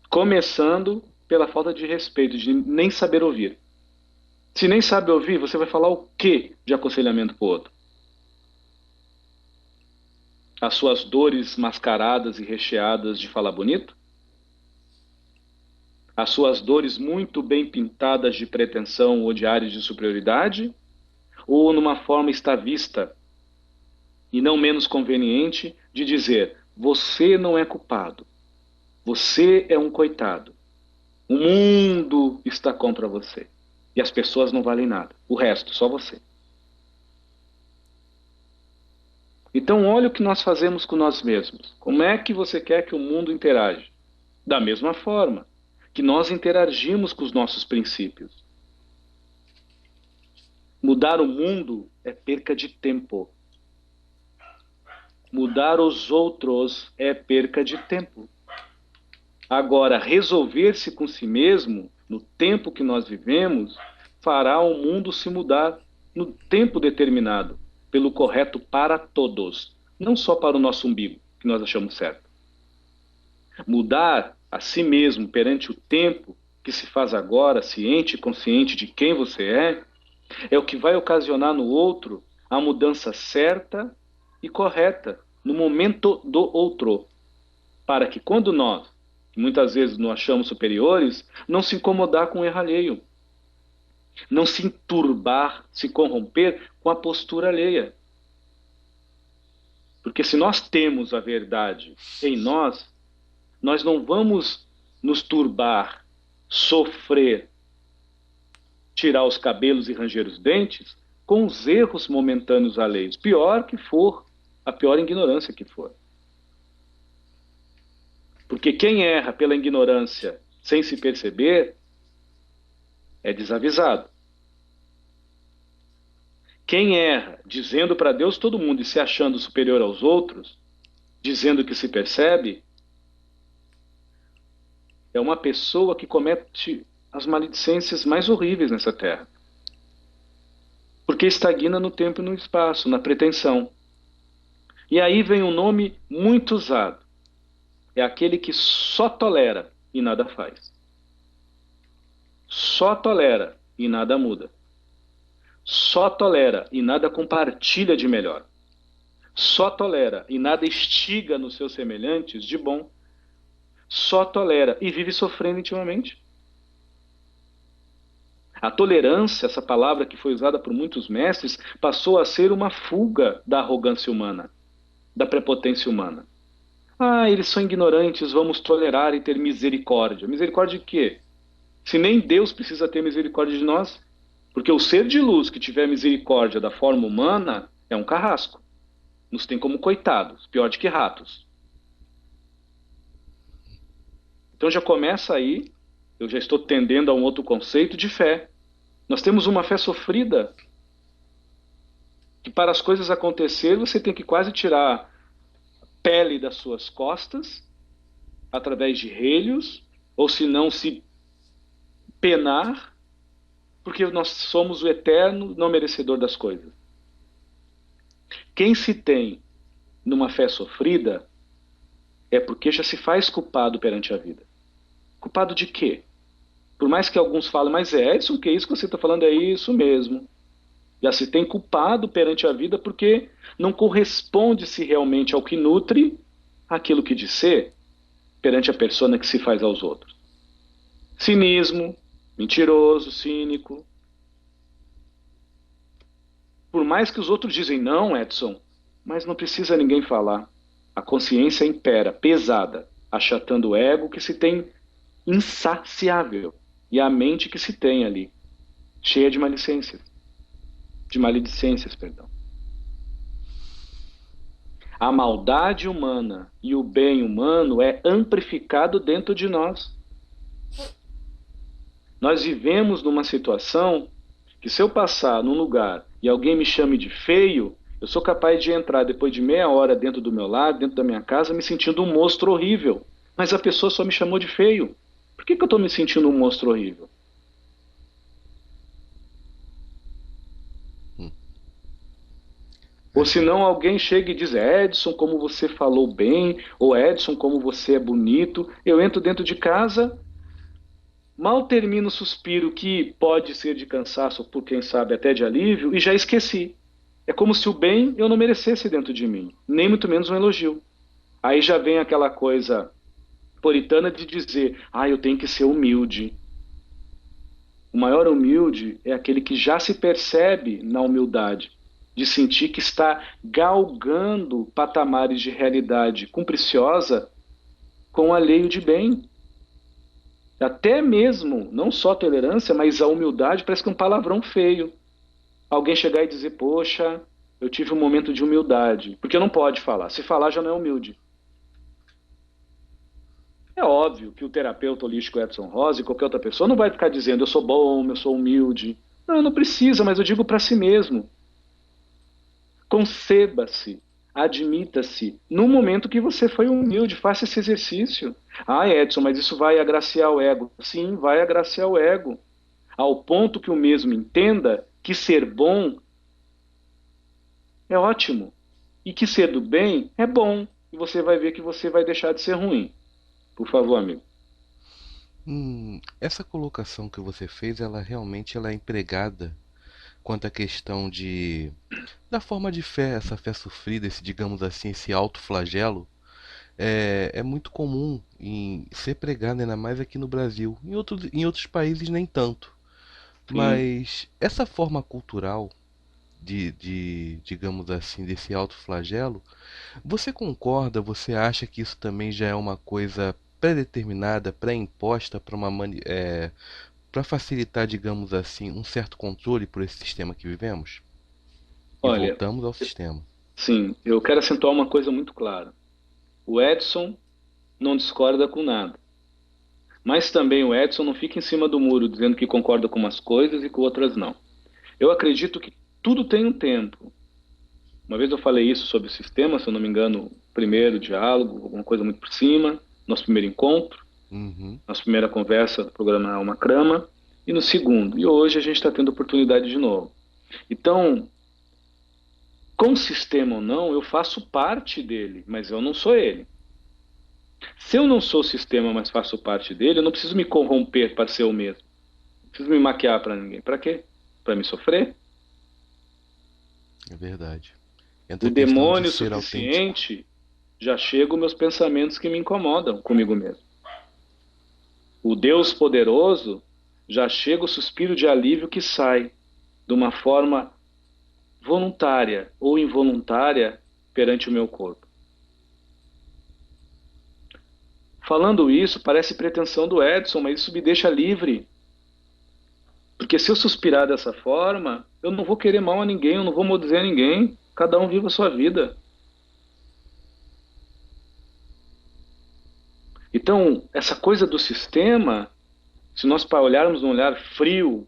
Começando pela falta de respeito, de nem saber ouvir. Se nem sabe ouvir, você vai falar o quê de aconselhamento para o outro? As suas dores mascaradas e recheadas de falar bonito? As suas dores muito bem pintadas de pretensão ou de áreas de superioridade? Ou numa forma estavista e não menos conveniente de dizer, você não é culpado, você é um coitado, o mundo está contra você e as pessoas não valem nada, o resto, só você. Então olha o que nós fazemos com nós mesmos. Como é que você quer que o mundo interage? Da mesma forma que nós interagimos com os nossos princípios. Mudar o mundo é perca de tempo. Mudar os outros é perca de tempo. Agora, resolver-se com si mesmo, no tempo que nós vivemos, fará o mundo se mudar no tempo determinado, pelo correto para todos, não só para o nosso umbigo, que nós achamos certo. Mudar a si mesmo perante o tempo que se faz agora, ciente e consciente de quem você é o que vai ocasionar no outro a mudança certa e correta, no momento do outro, para que quando nós, que muitas vezes nos achamos superiores, não se incomodar com o erro alheio, não se enturbar, se corromper com a postura alheia. Porque se nós temos a verdade em nós, nós não vamos nos turbar, sofrer, tirar os cabelos e ranger os dentes com os erros momentâneos alheios. Pior que for, a pior ignorância que for. Porque quem erra pela ignorância sem se perceber é desavisado. Quem erra dizendo para Deus todo mundo e se achando superior aos outros, dizendo que se percebe, é uma pessoa que comete as maledicências mais horríveis nessa terra. Porque estagna no tempo e no espaço, na pretensão. E aí vem um nome muito usado. É aquele que só tolera e nada faz. Só tolera e nada muda. Só tolera e nada compartilha de melhor. Só tolera e nada instiga nos seus semelhantes de bom. Só tolera e vive sofrendo intimamente. A tolerância, essa palavra que foi usada por muitos mestres, passou a ser uma fuga da arrogância humana, da prepotência humana. Ah, eles são ignorantes, vamos tolerar e ter misericórdia. Misericórdia de quê? Se nem Deus precisa ter misericórdia de nós. Porque o ser de luz que tiver misericórdia da forma humana é um carrasco. Nos tem como coitados, pior do que ratos. Então já começa aí, eu já estou tendendo a um outro conceito de fé. Nós temos uma fé sofrida, que para as coisas acontecerem você tem que quase tirar a pele das suas costas, através de relhos, ou se não se penar, porque nós somos o eterno não merecedor das coisas. Quem se tem numa fé sofrida é porque já se faz culpado perante a vida. Culpado de quê? Por mais que alguns falem, mas Edson, o que é isso que você está falando? É isso mesmo. Já se tem culpado perante a vida porque não corresponde-se realmente ao que nutre aquilo que diz ser perante a persona que se faz aos outros. Cinismo, mentiroso, cínico. Por mais que os outros dizem não, Edson, mas não precisa ninguém falar. A consciência impera, pesada, achatando o ego que se tem insaciável e a mente que se tem ali, cheia de maledicências. A maldade humana e o bem humano é amplificado dentro de nós. Nós vivemos numa situação que se eu passar num lugar e alguém me chame de feio, eu sou capaz de entrar depois de meia hora dentro do meu lar, dentro da minha casa, me sentindo um monstro horrível. Mas a pessoa só me chamou de feio. Por que eu estou me sentindo um monstro horrível? Ou se não, alguém chega e diz, Edson, como você falou bem, ou Edson, como você é bonito. Eu entro dentro de casa, mal termino o suspiro que pode ser de cansaço, por quem sabe até de alívio, e já esqueci. É como se o bem eu não merecesse dentro de mim, nem muito menos um elogio. Aí já vem aquela coisa puritana de dizer, eu tenho que ser humilde. O maior humilde é aquele que já se percebe na humildade, de sentir que está galgando patamares de realidade cumpreciosa com alheio de bem. Até mesmo, não só a tolerância, mas a humildade parece que é um palavrão feio. Alguém chegar e dizer, poxa, eu tive um momento de humildade. Porque não pode falar. Se falar já não é humilde. É óbvio que o terapeuta holístico Edson Rosa e qualquer outra pessoa não vai ficar dizendo, eu sou bom, eu sou humilde. Não, não precisa, mas eu digo para si mesmo. Conceba-se, admita-se. No momento que você foi humilde, faça esse exercício. Ah, Edson, mas isso vai agraciar o ego. Sim, vai agraciar o ego. Ao ponto que o mesmo entenda que ser bom é ótimo. E que ser do bem é bom. E você vai ver que você vai deixar de ser ruim. Por favor, amigo. Essa colocação que você fez, ela realmente ela é empregada quanto à questão de da forma de fé, essa fé sofrida, esse, digamos assim, esse autoflagelo, é muito comum em ser pregado, ainda mais aqui no Brasil. Em outros países nem tanto. Sim. Mas essa forma cultural digamos assim, desse autoflagelo, você concorda, você acha que isso também já é uma coisa pré-determinada, pré-imposta para facilitar, digamos assim, um certo controle por esse sistema que vivemos? E Olha, voltamos ao sistema. sim, eu quero acentuar uma coisa muito clara. O Edson não discorda com nada. Mas também o Edson não fica em cima do muro dizendo que concorda com umas coisas e com outras não. Eu acredito que tudo tem um tempo. Uma vez eu falei isso sobre o sistema, se eu não me engano, primeiro diálogo, alguma coisa muito por cima, nosso primeiro encontro, Uhum. nossa primeira conversa do programa Alma Crama, e no segundo. E hoje a gente está tendo oportunidade de novo. Então, com sistema ou não, eu faço parte dele, mas eu não sou ele. Se eu não sou o sistema, mas faço parte dele, eu não preciso me corromper para ser o mesmo. Não preciso me maquiar para ninguém. Para quê? Para me sofrer? É verdade. Entra O a questão de demônio ser autêntico. suficiente já chegam meus pensamentos que me incomodam comigo mesmo. O Deus poderoso já chega o suspiro de alívio que sai de uma forma voluntária ou involuntária perante o meu corpo. Falando isso, parece pretensão do Edson, mas isso me deixa livre. Porque se eu suspirar dessa forma, eu não vou querer mal a ninguém, eu não vou maldizer a ninguém. Cada um viva a sua vida. Então, essa coisa do sistema, se nós olharmos num olhar frio,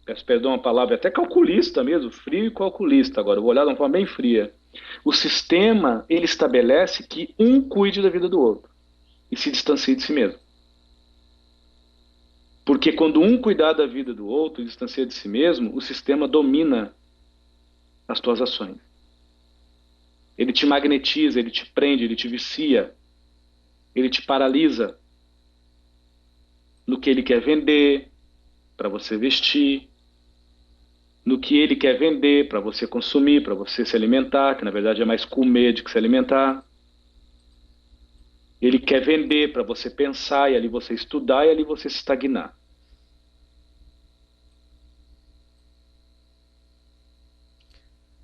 peço perdão a palavra, até calculista mesmo, frio e calculista agora, eu vou olhar de uma forma bem fria. O sistema, ele estabelece que um cuide da vida do outro e se distancie de si mesmo. Porque quando um cuidar da vida do outro e distancia de si mesmo, o sistema domina as tuas ações. Ele te magnetiza, ele te prende, ele te vicia, ele te paralisa no que ele quer vender para você vestir, no que ele quer vender para você consumir, para você se alimentar, que na verdade é mais comer do que se alimentar. Ele quer vender para você pensar e ali você estudar e ali você se estagnar.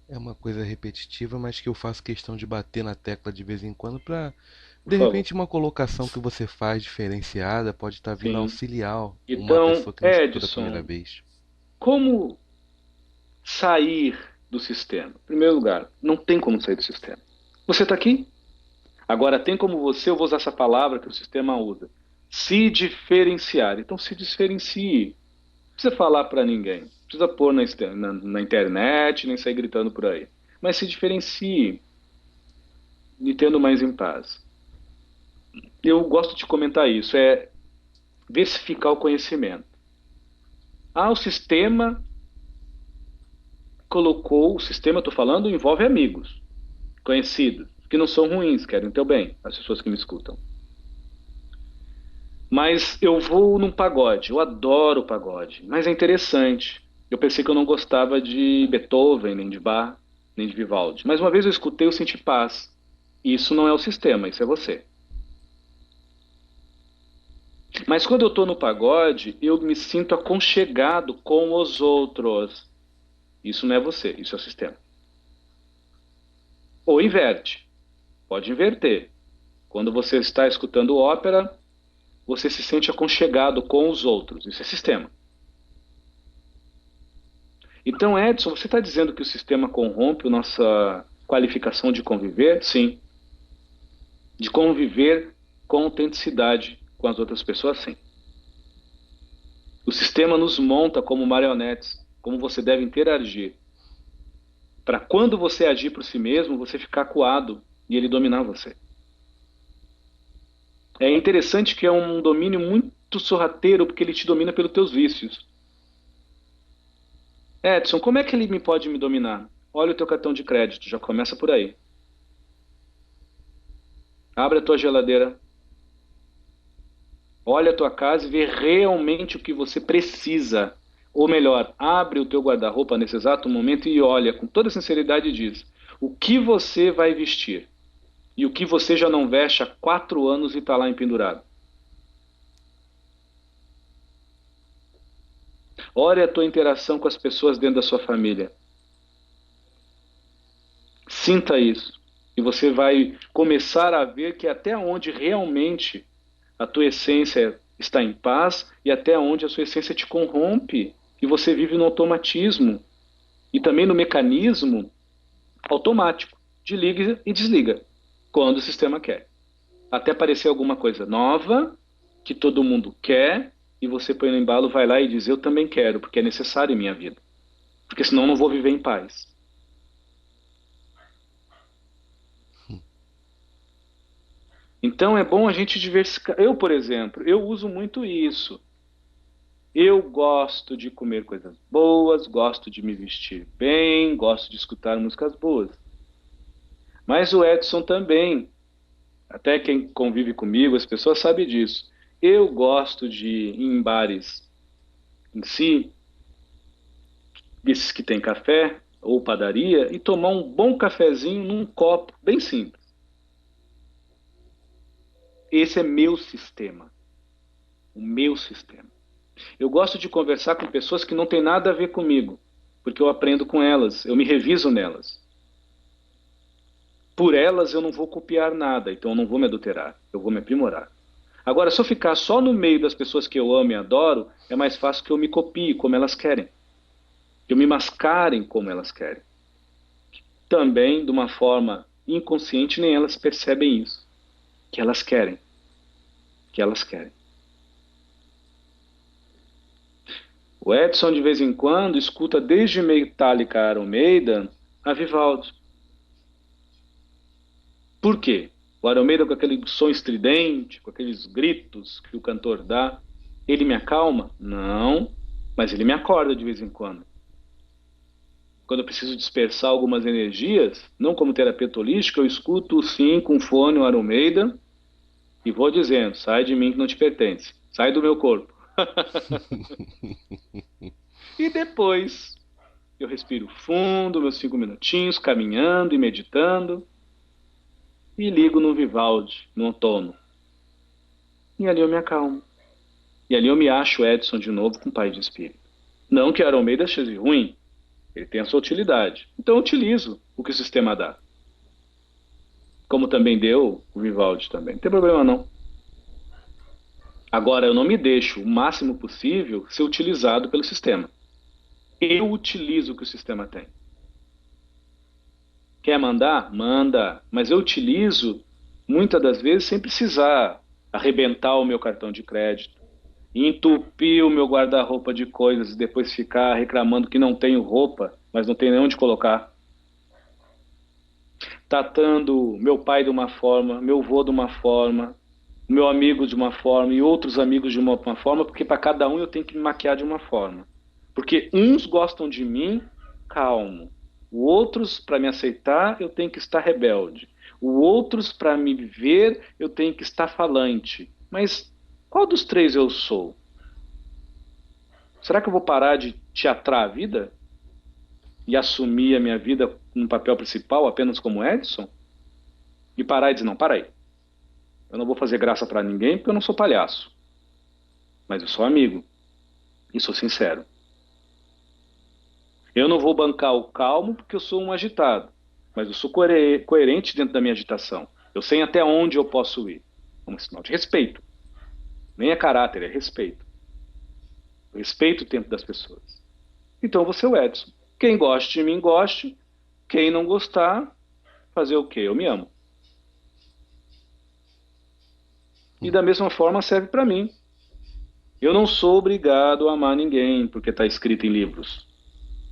É uma coisa repetitiva, mas que eu faço questão de bater na tecla de vez em quando para, Por de favor. repente, uma colocação que você faz diferenciada pode estar vindo Sim. auxiliar uma Então, pessoa que não escutou da primeira Edson, vez. como sair do sistema? Em primeiro lugar, não tem como sair do sistema. Você está aqui? Agora, tem como você, eu vou usar essa palavra que o sistema usa, se diferenciar. Então, se diferencie. Não precisa falar para ninguém. Não precisa pôr na internet, nem sair gritando por aí. Mas se diferencie, me tendo mais em paz. Eu gosto de comentar isso, é versificar o conhecimento. Ah, o sistema colocou, o sistema, estou falando, envolve amigos, conhecidos, que não são ruins, querem o teu bem, as pessoas que me escutam. Mas eu vou num pagode, eu adoro pagode, mas é interessante. Eu pensei que eu não gostava de Beethoven, nem de Bach, nem de Vivaldi. Mas uma vez eu escutei, eu senti paz. Isso não é o sistema, isso é você. Mas quando eu estou no pagode, eu me sinto aconchegado com os outros. Isso não é você, isso é o sistema. Ou inverte, pode inverter. Quando você está escutando ópera, você se sente aconchegado com os outros. Isso é sistema. Então, Edson, você está dizendo que o sistema corrompe a nossa qualificação de conviver? Sim. De conviver com autenticidade com as outras pessoas, sim. O sistema nos monta como marionetes, como você deve interagir. Para quando você agir por si mesmo, você ficar acuado e ele dominar você. É interessante que é um domínio muito sorrateiro, porque ele te domina pelos teus vícios. Edson, como é que ele pode me dominar? Olha o teu cartão de crédito, já começa por aí. Abre a tua geladeira, olha a tua casa e vê realmente o que você precisa. Ou melhor, abre o teu guarda-roupa nesse exato momento e olha com toda sinceridade e diz: o que você vai vestir? E o que você já não veste há 4 anos e está lá empendurado? Olha a tua interação com as pessoas dentro da sua família. Sinta isso. E você vai começar a ver que até onde realmente a tua essência está em paz e até onde a sua essência te corrompe. E você vive no automatismo e também no mecanismo automático de liga e desliga quando o sistema quer. Até aparecer alguma coisa nova que todo mundo quer e você põe no embalo, vai lá e diz: eu também quero, porque é necessário em minha vida. Porque senão eu não vou viver em paz. Então é bom a gente diversificar. Eu, por exemplo, eu uso muito isso. Eu gosto de comer coisas boas, gosto de me vestir bem, gosto de escutar músicas boas. Mas o Edson também, até quem convive comigo, as pessoas sabem disso. Eu gosto de ir em bares em si, esses que tem café ou padaria, e tomar um bom cafezinho num copo bem simples. Esse é meu sistema, o meu sistema. Eu gosto de conversar com pessoas que não têm nada a ver comigo, porque eu aprendo com elas, eu me reviso nelas. Por elas eu não vou copiar nada, então eu não vou me adulterar, eu vou me aprimorar. Agora, se eu ficar só no meio das pessoas que eu amo e adoro, é mais fácil que eu me copie como elas querem, que eu me mascarem como elas querem. Também, de uma forma inconsciente, nem elas percebem isso, que elas querem, que elas querem. O Edson, de vez em quando, escuta desde Metallica, Iron Maiden a Vivaldi. Por quê? O Iron Maiden, com aquele som estridente, com aqueles gritos que o cantor dá, ele me acalma? Não, mas ele me acorda de vez em quando. Quando eu preciso dispersar algumas energias, não como terapeuta holística, eu escuto sim com fone o Iron Maiden e vou dizendo: sai de mim que não te pertence, sai do meu corpo. E depois eu respiro fundo, meus 5 minutinhos, caminhando e meditando, e ligo no Vivaldi, no outono. E ali eu me acalmo. E ali eu me acho Edson de novo com paz de espírito. Não que Iron Maiden seja ruim, ele tem a sua utilidade. Então eu utilizo o que o sistema dá. Como também deu o Vivaldi também. Não tem problema não. Agora eu não me deixo o máximo possível ser utilizado pelo sistema. Eu utilizo o que o sistema tem. Quer mandar? Manda. Mas eu utilizo muitas das vezes sem precisar arrebentar o meu cartão de crédito, entupir o meu guarda-roupa de coisas e depois ficar reclamando que não tenho roupa, mas não tenho nem onde colocar. Tratando meu pai de uma forma, meu avô de uma forma, meu amigo de uma forma e outros amigos de uma forma, porque para cada um eu tenho que me maquiar de uma forma. Porque uns gostam de mim calmo, outros, para me aceitar, eu tenho que estar rebelde. Outros, para me ver, eu tenho que estar falante. Mas qual dos três eu sou? Será que eu vou parar de teatrar a vida e assumir a minha vida no papel principal apenas como Edson? E parar e dizer: não, para aí. Eu não vou fazer graça para ninguém porque eu não sou palhaço. Mas eu sou amigo e sou sincero. Eu não vou bancar o calmo porque eu sou um agitado, mas eu sou coerente dentro da minha agitação. Eu sei até onde eu posso ir. Como sinal de respeito. Nem é caráter, é respeito. Eu respeito o tempo das pessoas. Então eu vou ser o Edson. Quem gosta de mim, goste. Quem não gostar, fazer o quê? Eu me amo. E da mesma forma serve para mim. Eu não sou obrigado a amar ninguém porque está escrito em livros.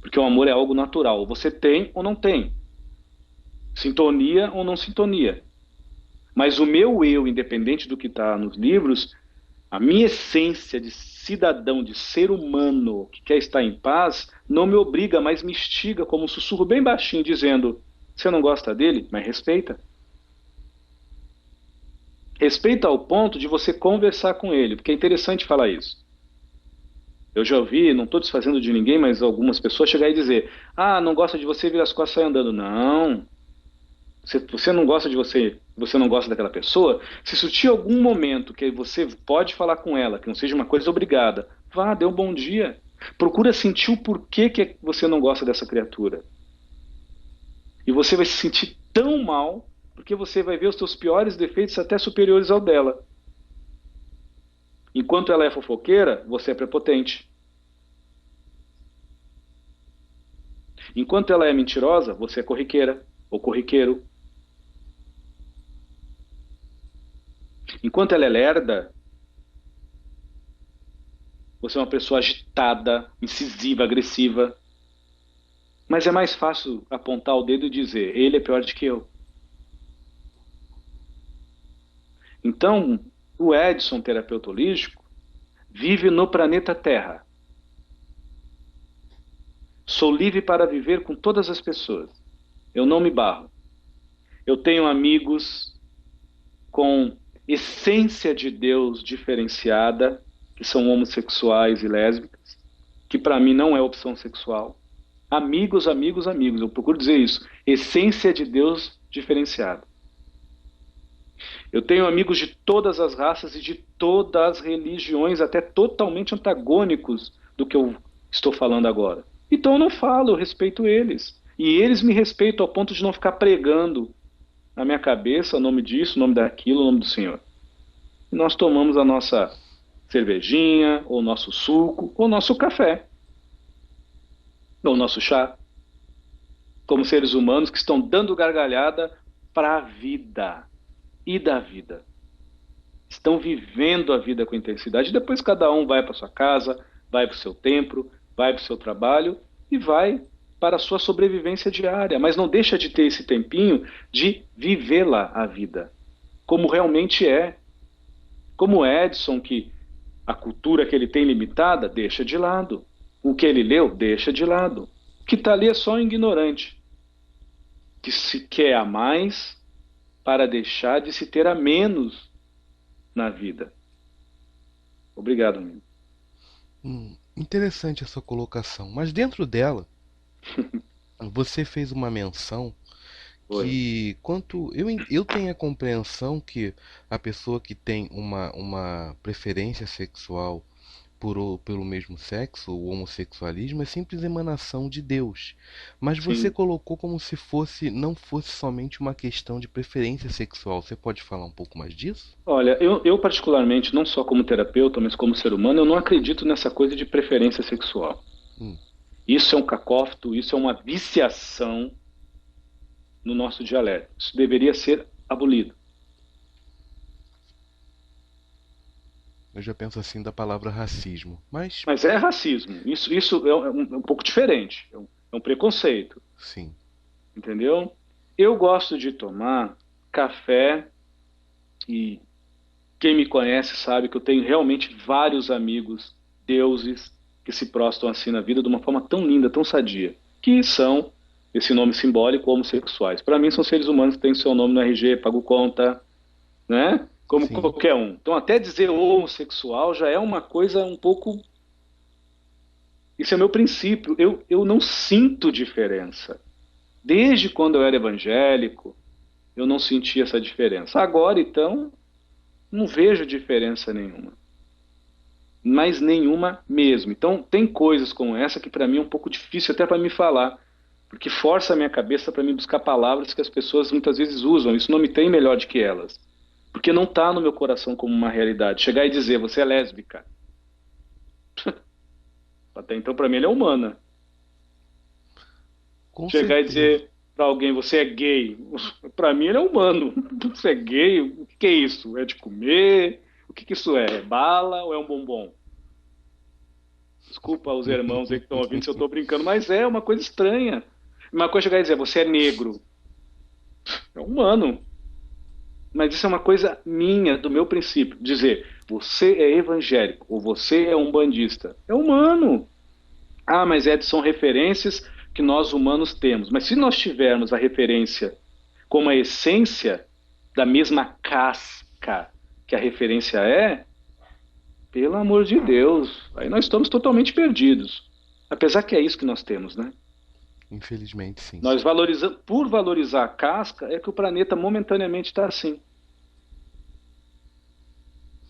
Porque o amor é algo natural. Você tem ou não tem. Sintonia ou não sintonia. Mas o meu eu, independente do que está nos livros, a minha essência de cidadão, de ser humano que quer estar em paz, não me obriga, mas me instiga como um sussurro bem baixinho, dizendo: você não gosta dele? Mas respeita. Respeita ao ponto de você conversar com ele, porque é interessante falar isso. Eu já ouvi, não estou desfazendo de ninguém, mas algumas pessoas chegar e dizer: ah, não gosta de você, vira as costas e sai andando. Não. Se você não gosta de você, você não gosta daquela pessoa, se surgir algum momento que você pode falar com ela, que não seja uma coisa obrigada, vá, dê um bom dia. Procura sentir o porquê que você não gosta dessa criatura. E você vai se sentir tão mal, porque você vai ver os seus piores defeitos até superiores ao dela. Enquanto ela é fofoqueira, você é prepotente. Enquanto ela é mentirosa, você é corriqueira ou corriqueiro. Enquanto ela é lerda, você é uma pessoa agitada, incisiva, agressiva. Mas é mais fácil apontar o dedo e dizer: ele é pior do que eu. Então, o Edson, terapeuta holístico, vive no planeta Terra. Sou livre para viver com todas as pessoas. Eu não me barro. Eu tenho amigos com essência de Deus diferenciada, que são homossexuais e lésbicas, que para mim não é opção sexual. Amigos, amigos, amigos. Eu procuro dizer isso. Essência de Deus diferenciada. Eu tenho amigos de todas as raças e de todas as religiões, até totalmente antagônicos do que eu estou falando agora. Então eu não falo, eu respeito eles. E eles me respeitam ao ponto de não ficar pregando na minha cabeça o nome disso, o nome daquilo, o nome do Senhor. E nós tomamos a nossa cervejinha, ou nosso suco, ou nosso café, ou nosso chá, como seres humanos que estão dando gargalhada para a vida e da vida. Estão vivendo a vida com intensidade. Depois cada um vai para sua casa, vai para o seu templo, vai para o seu trabalho e vai para a sua sobrevivência diária. Mas não deixa de ter esse tempinho de vivê-la a vida, como realmente é. Como o Edson, que a cultura que ele tem limitada, deixa de lado. O que ele leu, deixa de lado. O que está ali é só um ignorante, que se quer a mais para deixar de se ter a menos na vida. Obrigado, amigo. Interessante essa colocação, mas dentro dela você fez uma menção Oi. que quanto eu tenho a compreensão que a pessoa que tem uma preferência sexual pelo mesmo sexo, o homossexualismo, é simples emanação de Deus. Mas você Sim. colocou como se não fosse somente uma questão de preferência sexual. Você pode falar um pouco mais disso? Olha, eu particularmente, não só como terapeuta, mas como ser humano, eu não acredito nessa coisa de preferência sexual. Hum, Isso é um cacófato, isso é uma viciação no nosso dialeto. Isso deveria ser abolido. eu já penso assim da palavra racismo. Mas, Mas é racismo. Isso é um pouco diferente. É um preconceito, sim. entendeu? Eu gosto de tomar café e quem me conhece sabe que eu tenho realmente vários amigos, deuses, que se prostam assim na vida de uma forma tão linda, tão sadia, que são esse nome simbólico homossexuais. Para mim são seres humanos que têm seu nome no RG, pago conta, né? Como Sim. qualquer um. Então até dizer homossexual já é uma coisa um pouco. Isso é meu princípio. Eu não sinto diferença. Desde quando eu era evangélico, eu não sentia essa diferença. Agora, então, não vejo diferença nenhuma. Mas nenhuma mesmo. Então, tem coisas como essa que para mim é um pouco difícil até para me falar, porque força a minha cabeça para me buscar palavras que as pessoas muitas vezes usam. Isso não me tem melhor do que elas, porque não está no meu coração como uma realidade. Chegar e dizer, você é lésbica. Até então, para mim, ele é humana. Com Chegar e certeza. dizer para alguém, você é gay. Para mim, ele é humano. Você é gay? O que é isso? É de comer? O que isso é? É bala ou é um bombom? Desculpa os irmãos aí que estão ouvindo se eu estou brincando, mas é uma coisa estranha. Uma coisa chegar e dizer, você é negro. É humano. Mas isso é uma coisa minha, do meu princípio. Dizer, você é evangélico ou você é umbandista. É humano. Ah, mas são referências que nós humanos temos. Mas se nós tivermos a referência como a essência da mesma casca que a referência é, pelo amor de Deus, aí nós estamos totalmente perdidos. Apesar que é isso que nós temos, né? Infelizmente, sim. Nós valorizamos, por valorizar a casca, é que o planeta momentaneamente está assim.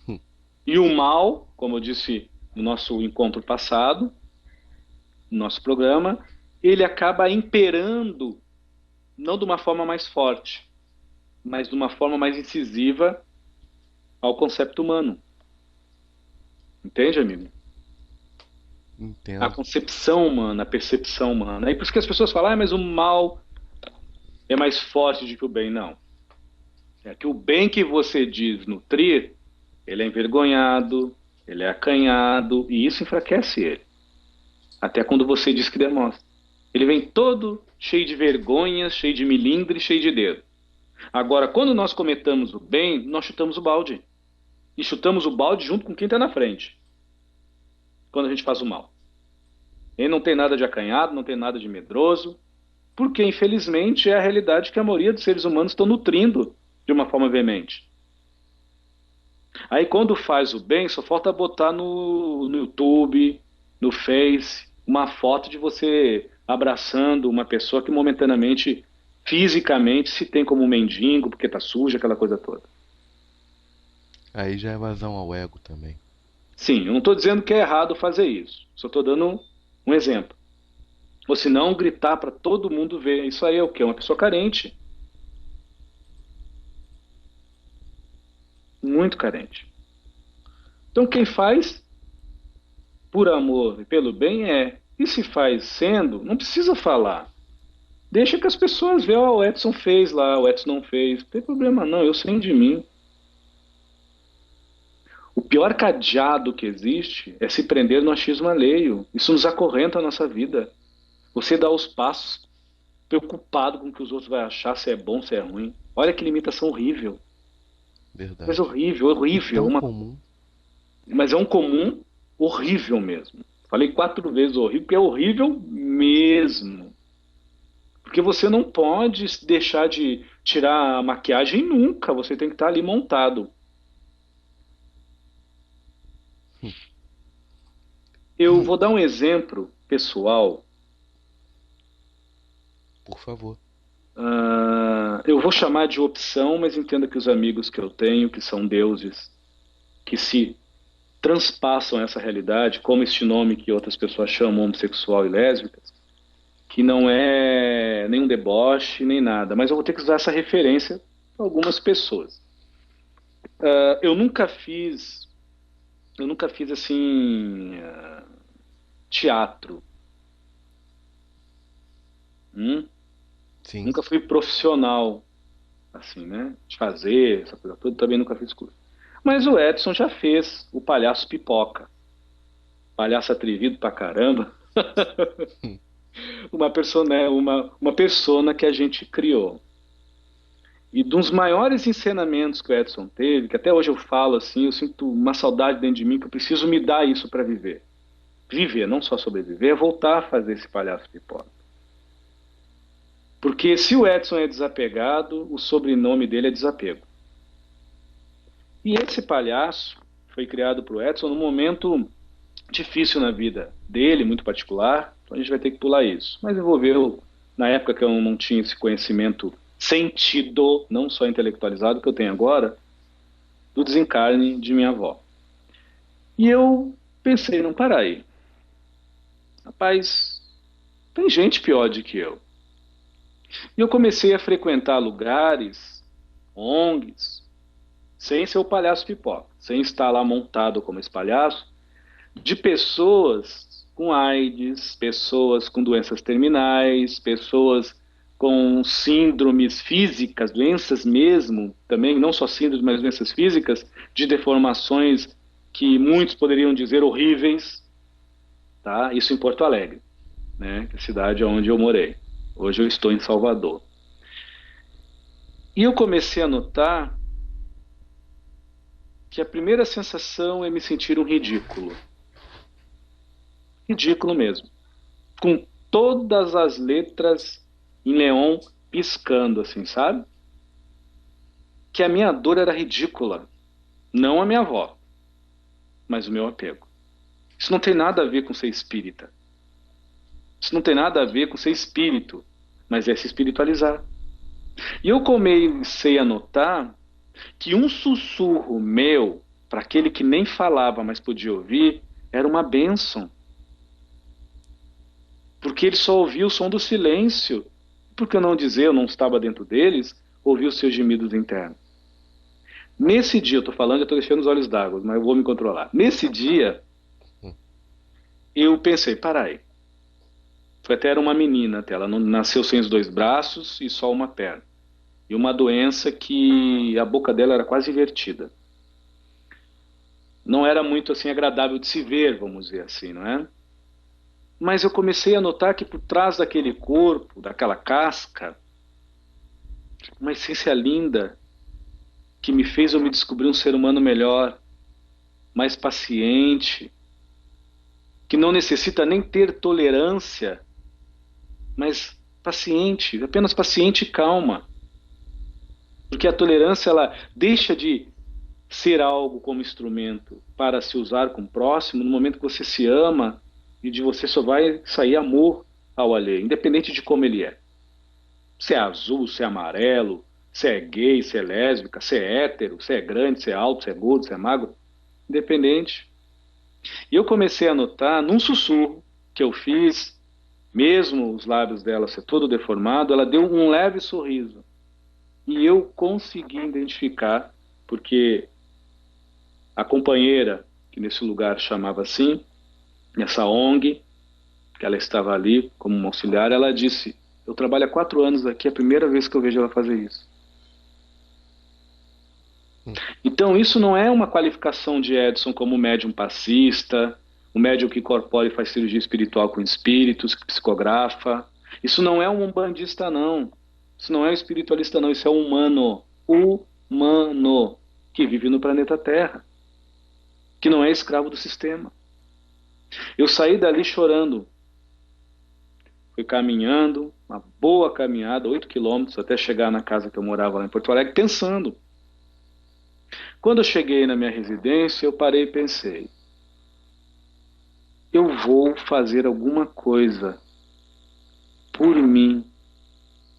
Hum, E o mal, como eu disse no nosso encontro passado, no nosso programa, ele acaba imperando, não de uma forma mais forte, mas de uma forma mais incisiva ao conceito humano. Entende, amigo? A Entendo. concepção humana, a percepção humana. É por isso que as pessoas falam, mas o mal é mais forte do que o bem. Não. É que o bem que você diz nutrir, ele é envergonhado, ele é acanhado, e isso enfraquece ele. Até quando você diz que demonstra. Ele vem todo cheio de vergonhas, cheio de milindre, cheio de dedo. Agora, quando nós cometamos o bem, nós chutamos o balde. E chutamos o balde junto com quem está na frente. Quando a gente faz o mal. Ele não tem nada de acanhado, não tem nada de medroso, porque, infelizmente, é a realidade que a maioria dos seres humanos estão nutrindo de uma forma veemente. Aí, quando faz o bem, só falta botar no YouTube, no Face, uma foto de você abraçando uma pessoa que momentaneamente, fisicamente, se tem como um mendigo, porque tá suja, aquela coisa toda. Aí já é vazão ao ego também. Sim, eu não estou dizendo que é errado fazer isso, só estou dando um exemplo. Ou se não, gritar para todo mundo ver. Isso aí é o quê? Uma pessoa carente, muito carente. Então, quem faz por amor e pelo bem é. E se faz sendo, não precisa falar. Deixa que as pessoas vejam, o Edson fez lá, o Edson não fez. Não tem problema não, eu sei de mim. O pior cadeado que existe é se prender no achismo alheio. Isso nos acorrenta a nossa vida. Você dá os passos preocupado com o que os outros vão achar, se é bom, se é ruim. Olha que limitação horrível. Coisa Verdade. horrível, E horrível. tão comum. Mas é um comum horrível mesmo. Falei 4 vezes horrível, porque é horrível mesmo. Porque você não pode deixar de tirar a maquiagem nunca. Você tem que estar ali montado. Eu vou dar um exemplo pessoal. Por favor. Eu vou chamar de opção, mas entenda que os amigos que eu tenho, que são deuses, que se transpassam essa realidade, como este nome que outras pessoas chamam homossexual e lésbicas, que não é nenhum deboche, nem nada, mas eu vou ter que usar essa referência para algumas pessoas. Eu nunca fiz assim, teatro. Hum? Sim. Nunca fui profissional, assim, né? De fazer essa coisa toda, também nunca fiz curso. Mas o Edson já fez o Palhaço Pipoca. Palhaço atrevido pra caramba. Uma persona que a gente criou. E dos maiores ensinamentos que o Edson teve, que até hoje eu falo assim, eu sinto uma saudade dentro de mim, que eu preciso me dar isso para viver. Viver, não só sobreviver, é voltar a fazer esse palhaço pipoca. Porque se o Edson é desapegado, o sobrenome dele é desapego. E esse palhaço foi criado para o Edson num momento difícil na vida dele, muito particular, então a gente vai ter que pular isso. Mas envolveu, na época que eu não tinha esse conhecimento sentido, não só intelectualizado, que eu tenho agora, do desencarne de minha avó. E eu pensei, não, para aí. Rapaz, tem gente pior do que eu. E eu comecei a frequentar lugares, ONGs, sem ser o palhaço pipoca, sem estar lá montado como esse palhaço, de pessoas com AIDS, pessoas com doenças terminais, pessoas com síndromes físicas, doenças mesmo, também, não só síndromes, mas doenças físicas, de deformações que muitos poderiam dizer horríveis. tá? Isso em Porto Alegre, né? Que é a cidade onde eu morei. Hoje eu estou em Salvador. E eu comecei a notar que a primeira sensação é me sentir um ridículo. Ridículo mesmo. Com todas as letras em neon piscando, assim, sabe? Que a minha dor era ridícula. Não a minha avó, mas o meu apego. Isso não tem nada a ver com ser espírita. Isso não tem nada a ver com ser espírito, mas é se espiritualizar. E eu comecei a notar que um sussurro meu, para aquele que nem falava, mas podia ouvir, era uma bênção. Porque ele só ouvia o som do silêncio. Por que eu não dizer, eu não estava dentro deles, ouvia os seus gemidos internos. Nesse dia, eu estou falando, eu estou enchendo os olhos d'água, mas eu vou me controlar. Nesse dia, eu pensei, para aí. Foi até era uma menina, até ela não nasceu sem os dois braços e só uma perna. E uma doença que a boca dela era quase invertida. Não era muito assim agradável de se ver, vamos dizer assim, não é? Mas eu comecei a notar que por trás daquele corpo, daquela casca, uma essência linda que me fez eu me descobrir um ser humano melhor, mais paciente, que não necessita nem ter tolerância, mas paciente, apenas paciente e calma. Porque a tolerância, ela deixa de ser algo como instrumento para se usar com o próximo no momento que você se ama e de você só vai sair amor ao alheio, independente de como ele é. Se é azul, se é amarelo, se é gay, se é lésbica, se é hétero, se é grande, se é alto, se é gordo, se é magro, independente. E eu comecei a notar, num sussurro que eu fiz, mesmo os lábios dela ser todo deformado, ela deu um leve sorriso. E eu consegui identificar, porque a companheira, que nesse lugar chamava assim, nessa ONG, que ela estava ali como uma auxiliar, ela disse, eu trabalho há 4 anos aqui, é a primeira vez que eu vejo ela fazer isso. Então isso não é uma qualificação de Edson como médium passista, o médium que incorpora e faz cirurgia espiritual com espíritos, que psicografa. Isso não é um umbandista, não. Isso não é um espiritualista, não. Isso é um humano. Humano. Que vive no planeta Terra. Que não é escravo do sistema. Eu saí dali chorando. Fui caminhando, uma boa caminhada, 8 quilômetros, até chegar na casa que eu morava lá em Porto Alegre, pensando. Quando eu cheguei na minha residência, eu parei e pensei. Eu vou fazer alguma coisa por mim,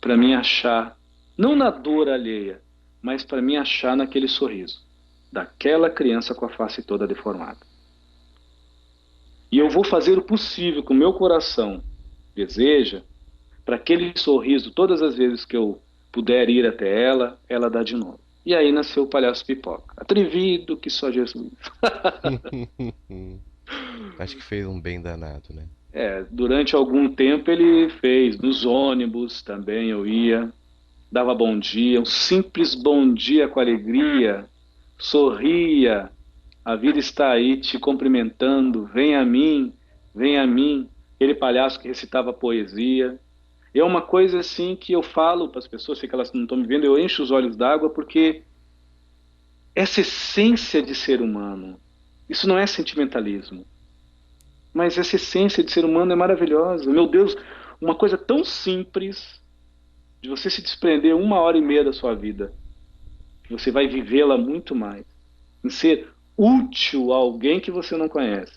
para me achar, não na dor alheia, mas para me achar naquele sorriso, daquela criança com a face toda deformada. E eu vou fazer o possível que o meu coração deseja, para aquele sorriso, todas as vezes que eu puder ir até ela, ela dá de novo. E aí nasceu o Palhaço Pipoca. Atrevido que só Jesus. Acho que fez um bem danado, né? Durante algum tempo ele fez, nos ônibus também eu ia, dava bom dia, um simples bom dia com alegria, sorria, a vida está aí te cumprimentando, vem a mim, aquele palhaço que recitava poesia. É uma coisa assim que eu falo para as pessoas, sei que elas não estão me vendo, eu encho os olhos d'água porque essa essência de ser humano, isso não é sentimentalismo. Mas essa essência de ser humano é maravilhosa. Meu Deus, uma coisa tão simples de você se desprender 1 hora e meia da sua vida, que você vai vivê-la muito mais, em ser útil a alguém que você não conhece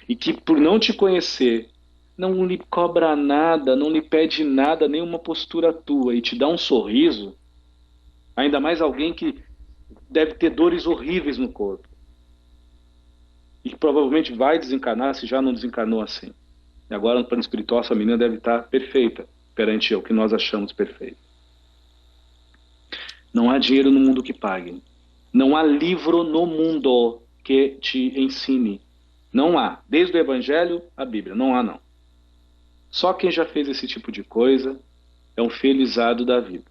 e que por não te conhecer não lhe cobra nada, não lhe pede nada, nenhuma postura tua e te dá um sorriso, ainda mais alguém que deve ter dores horríveis no corpo e que provavelmente vai desencarnar se já não desencarnou assim. E agora no plano espiritual essa menina deve estar perfeita perante o que nós achamos perfeito. Não há dinheiro no mundo que pague. Não há livro no mundo que te ensine. Não há. Desde o Evangelho à Bíblia. Não há, não. Só quem já fez esse tipo de coisa é um felizardo da vida.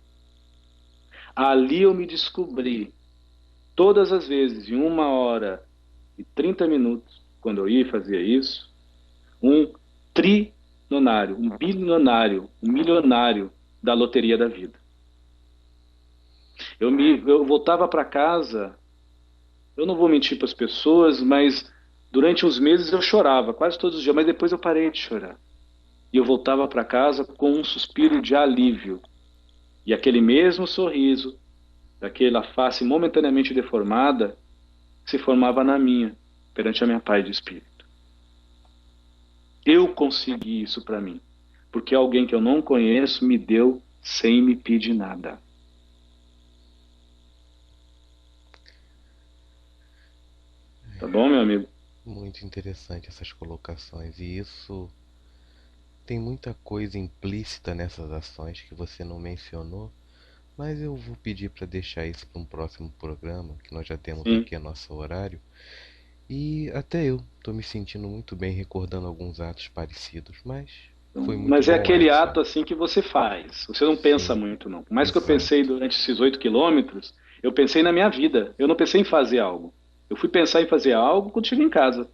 Ali eu me descobri, todas as vezes, em 1 hora e 30 minutos, quando eu ia e fazia isso, um trinonário, um bilionário, um milionário da loteria da vida. Eu voltava para casa, eu não vou mentir para as pessoas, mas durante uns meses eu chorava, quase todos os dias, mas depois eu parei de chorar. E eu voltava para casa com um suspiro de alívio. E aquele mesmo sorriso, daquela face momentaneamente deformada, se formava na minha, perante a minha paz de espírito. Eu consegui isso para mim, porque alguém que eu não conheço me deu sem me pedir nada. Tá bom, meu amigo? Muito interessante essas colocações. E isso tem muita coisa implícita nessas ações que você não mencionou, mas eu vou pedir para deixar isso para um próximo programa, que nós já temos Sim. aqui a nosso horário. E até eu estou me sentindo muito bem recordando alguns atos parecidos, mas foi muito Mas é bom, aquele Edson. ato assim que você faz. Você não pensa Sim, muito, não. Por mais que eu pensei exato. durante esses 8 quilômetros, eu pensei na minha vida. Eu não pensei em fazer algo. Eu fui pensar em fazer algo quando cheguei em casa.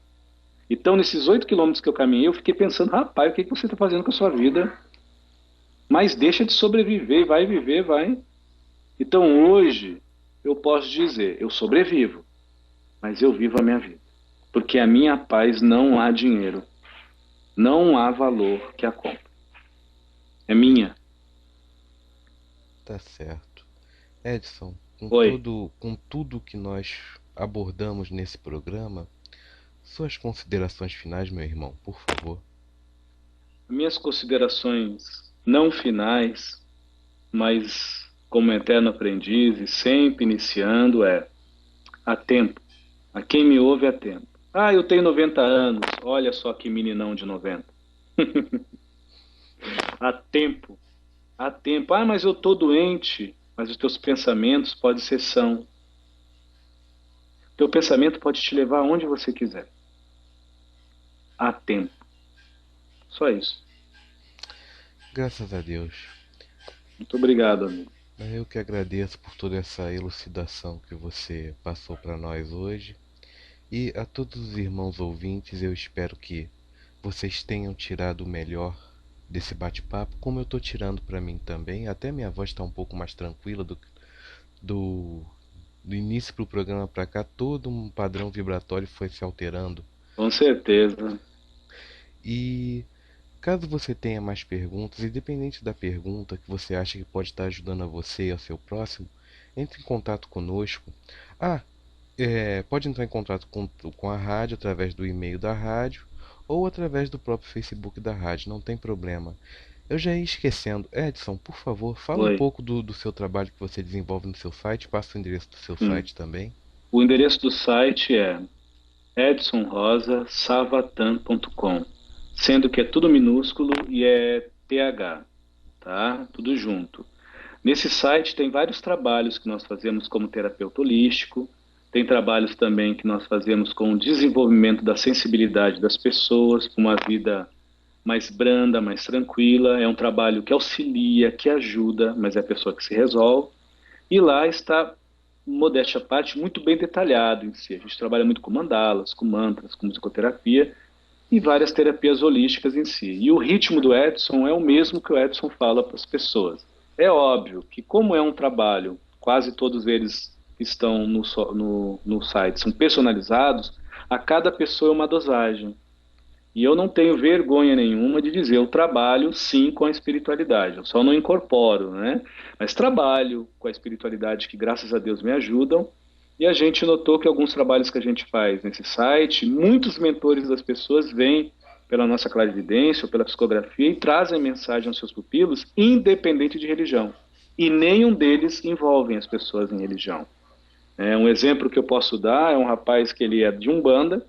Então, nesses 8 quilômetros que eu caminhei, eu fiquei pensando, rapaz, o que que você está fazendo com a sua vida? Mas deixa de sobreviver, vai viver, vai. Então, hoje, eu posso dizer, eu sobrevivo, mas eu vivo a minha vida. Porque a minha paz não há dinheiro, não há valor que a compre. É minha. Tá certo. Edson, Oi. com tudo que nós abordamos nesse programa, suas considerações finais, meu irmão, por favor. Minhas considerações não finais, mas como eterno aprendiz e sempre iniciando há tempo. A quem me ouve há tempo. Ah, eu tenho 90 anos. Olha só que meninão de 90. Há tempo. Há tempo. Ah, mas eu estou doente. Mas os teus pensamentos podem ser são. Teu pensamento pode te levar aonde você quiser. Há tempo. Só isso. Graças a Deus. Muito obrigado, amigo. Eu que agradeço por toda essa elucidação que você passou para nós hoje. E a todos os irmãos ouvintes, eu espero que vocês tenham tirado o melhor desse bate-papo, como eu estou tirando para mim também. Até minha voz está um pouco mais tranquila do, do início para o programa para cá. Todo um padrão vibratório foi se alterando. Com certeza. E caso você tenha mais perguntas, independente da pergunta que você acha que pode estar ajudando a você e ao seu próximo, entre em contato conosco. Ah, pode entrar em contato com a rádio através do e-mail da rádio ou através do próprio Facebook da rádio, não tem problema. Eu já ia esquecendo. Edson, por favor, fala um Oi. pouco do seu trabalho que você desenvolve no seu site, passa o endereço do seu Hum. site também. O endereço do site é edsonrosasavatan.com, sendo que é tudo minúsculo e é TH, tá? Tudo junto. Nesse site tem vários trabalhos que nós fazemos como terapeuta holístico, tem trabalhos também que nós fazemos com o desenvolvimento da sensibilidade das pessoas, para uma vida mais branda, mais tranquila. É um trabalho que auxilia, que ajuda, mas é a pessoa que se resolve. E lá está, modéstia à parte, muito bem detalhado em si. A gente trabalha muito com mandalas, com mantras, com musicoterapia e várias terapias holísticas em si. E o ritmo do Edson é o mesmo que o Edson fala para as pessoas. É óbvio que, como é um trabalho, quase todos eles que estão no site são personalizados, a cada pessoa é uma dosagem. E eu não tenho vergonha nenhuma de dizer, eu trabalho sim com a espiritualidade, eu só não incorporo, né? Mas trabalho com a espiritualidade que, graças a Deus, me ajudam. E a gente notou que alguns trabalhos que a gente faz nesse site, muitos mentores das pessoas vêm pela nossa clarividência ou pela psicografia e trazem mensagem aos seus pupilos, independente de religião. E nenhum deles envolvem as pessoas em religião. Um exemplo que eu posso dar é um rapaz que ele é de Umbanda,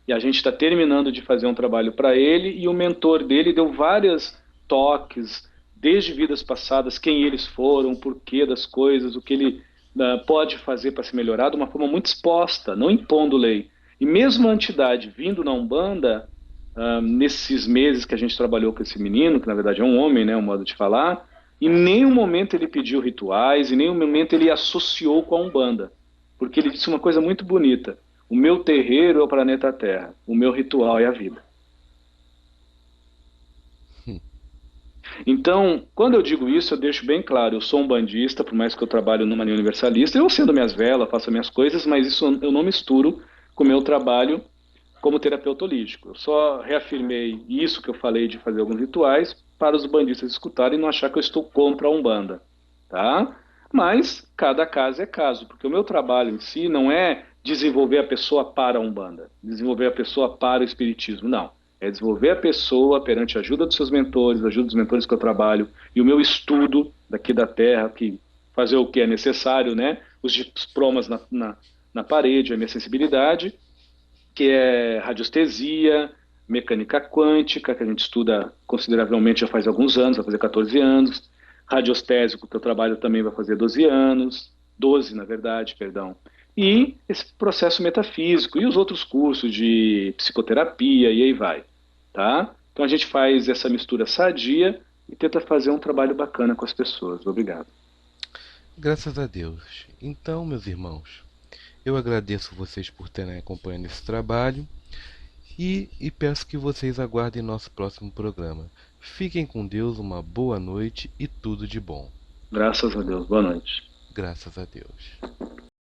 e a gente está terminando de fazer um trabalho para ele, e o mentor dele deu vários toques, desde vidas passadas, quem eles foram, o porquê das coisas, o que ele pode fazer para se melhorar, de uma forma muito exposta, não impondo lei. E mesmo a entidade vindo na Umbanda, nesses meses que a gente trabalhou com esse menino, que na verdade é um homem, né, um modo de falar, em nenhum momento ele pediu rituais, em nenhum momento ele associou com a Umbanda, porque ele disse uma coisa muito bonita: o meu terreiro é o planeta Terra, o meu ritual é a vida. Então, quando eu digo isso, eu deixo bem claro, eu sou um bandista, por mais que eu trabalhe numa linha universalista, eu acendo minhas velas, faço minhas coisas, mas isso eu não misturo com o meu trabalho como terapeuta holístico. Eu só reafirmei isso que eu falei de fazer alguns rituais para os bandistas escutarem e não achar que eu estou contra a Umbanda, tá? Mas cada caso é caso, porque o meu trabalho em si não é desenvolver a pessoa para a Umbanda, desenvolver a pessoa para o Espiritismo, não. É desenvolver a pessoa perante a ajuda dos seus mentores, a ajuda dos mentores que eu trabalho e o meu estudo daqui da Terra, que fazer o que é necessário, né? Os diplomas na parede, a minha sensibilidade, que é radiestesia, mecânica quântica, que a gente estuda consideravelmente já faz alguns anos, vai fazer 14 anos, radiostésico, que eu trabalho também vai fazer 12 anos, 12 na verdade, perdão, e esse processo metafísico e os outros cursos de psicoterapia e aí vai, tá? Então a gente faz essa mistura sadia e tenta fazer um trabalho bacana com as pessoas. Obrigado. Graças a Deus. Então, meus irmãos, eu agradeço vocês por terem acompanhado esse trabalho e peço que vocês aguardem nosso próximo programa. Fiquem com Deus, uma boa noite e tudo de bom. Graças a Deus. Boa noite. Graças a Deus.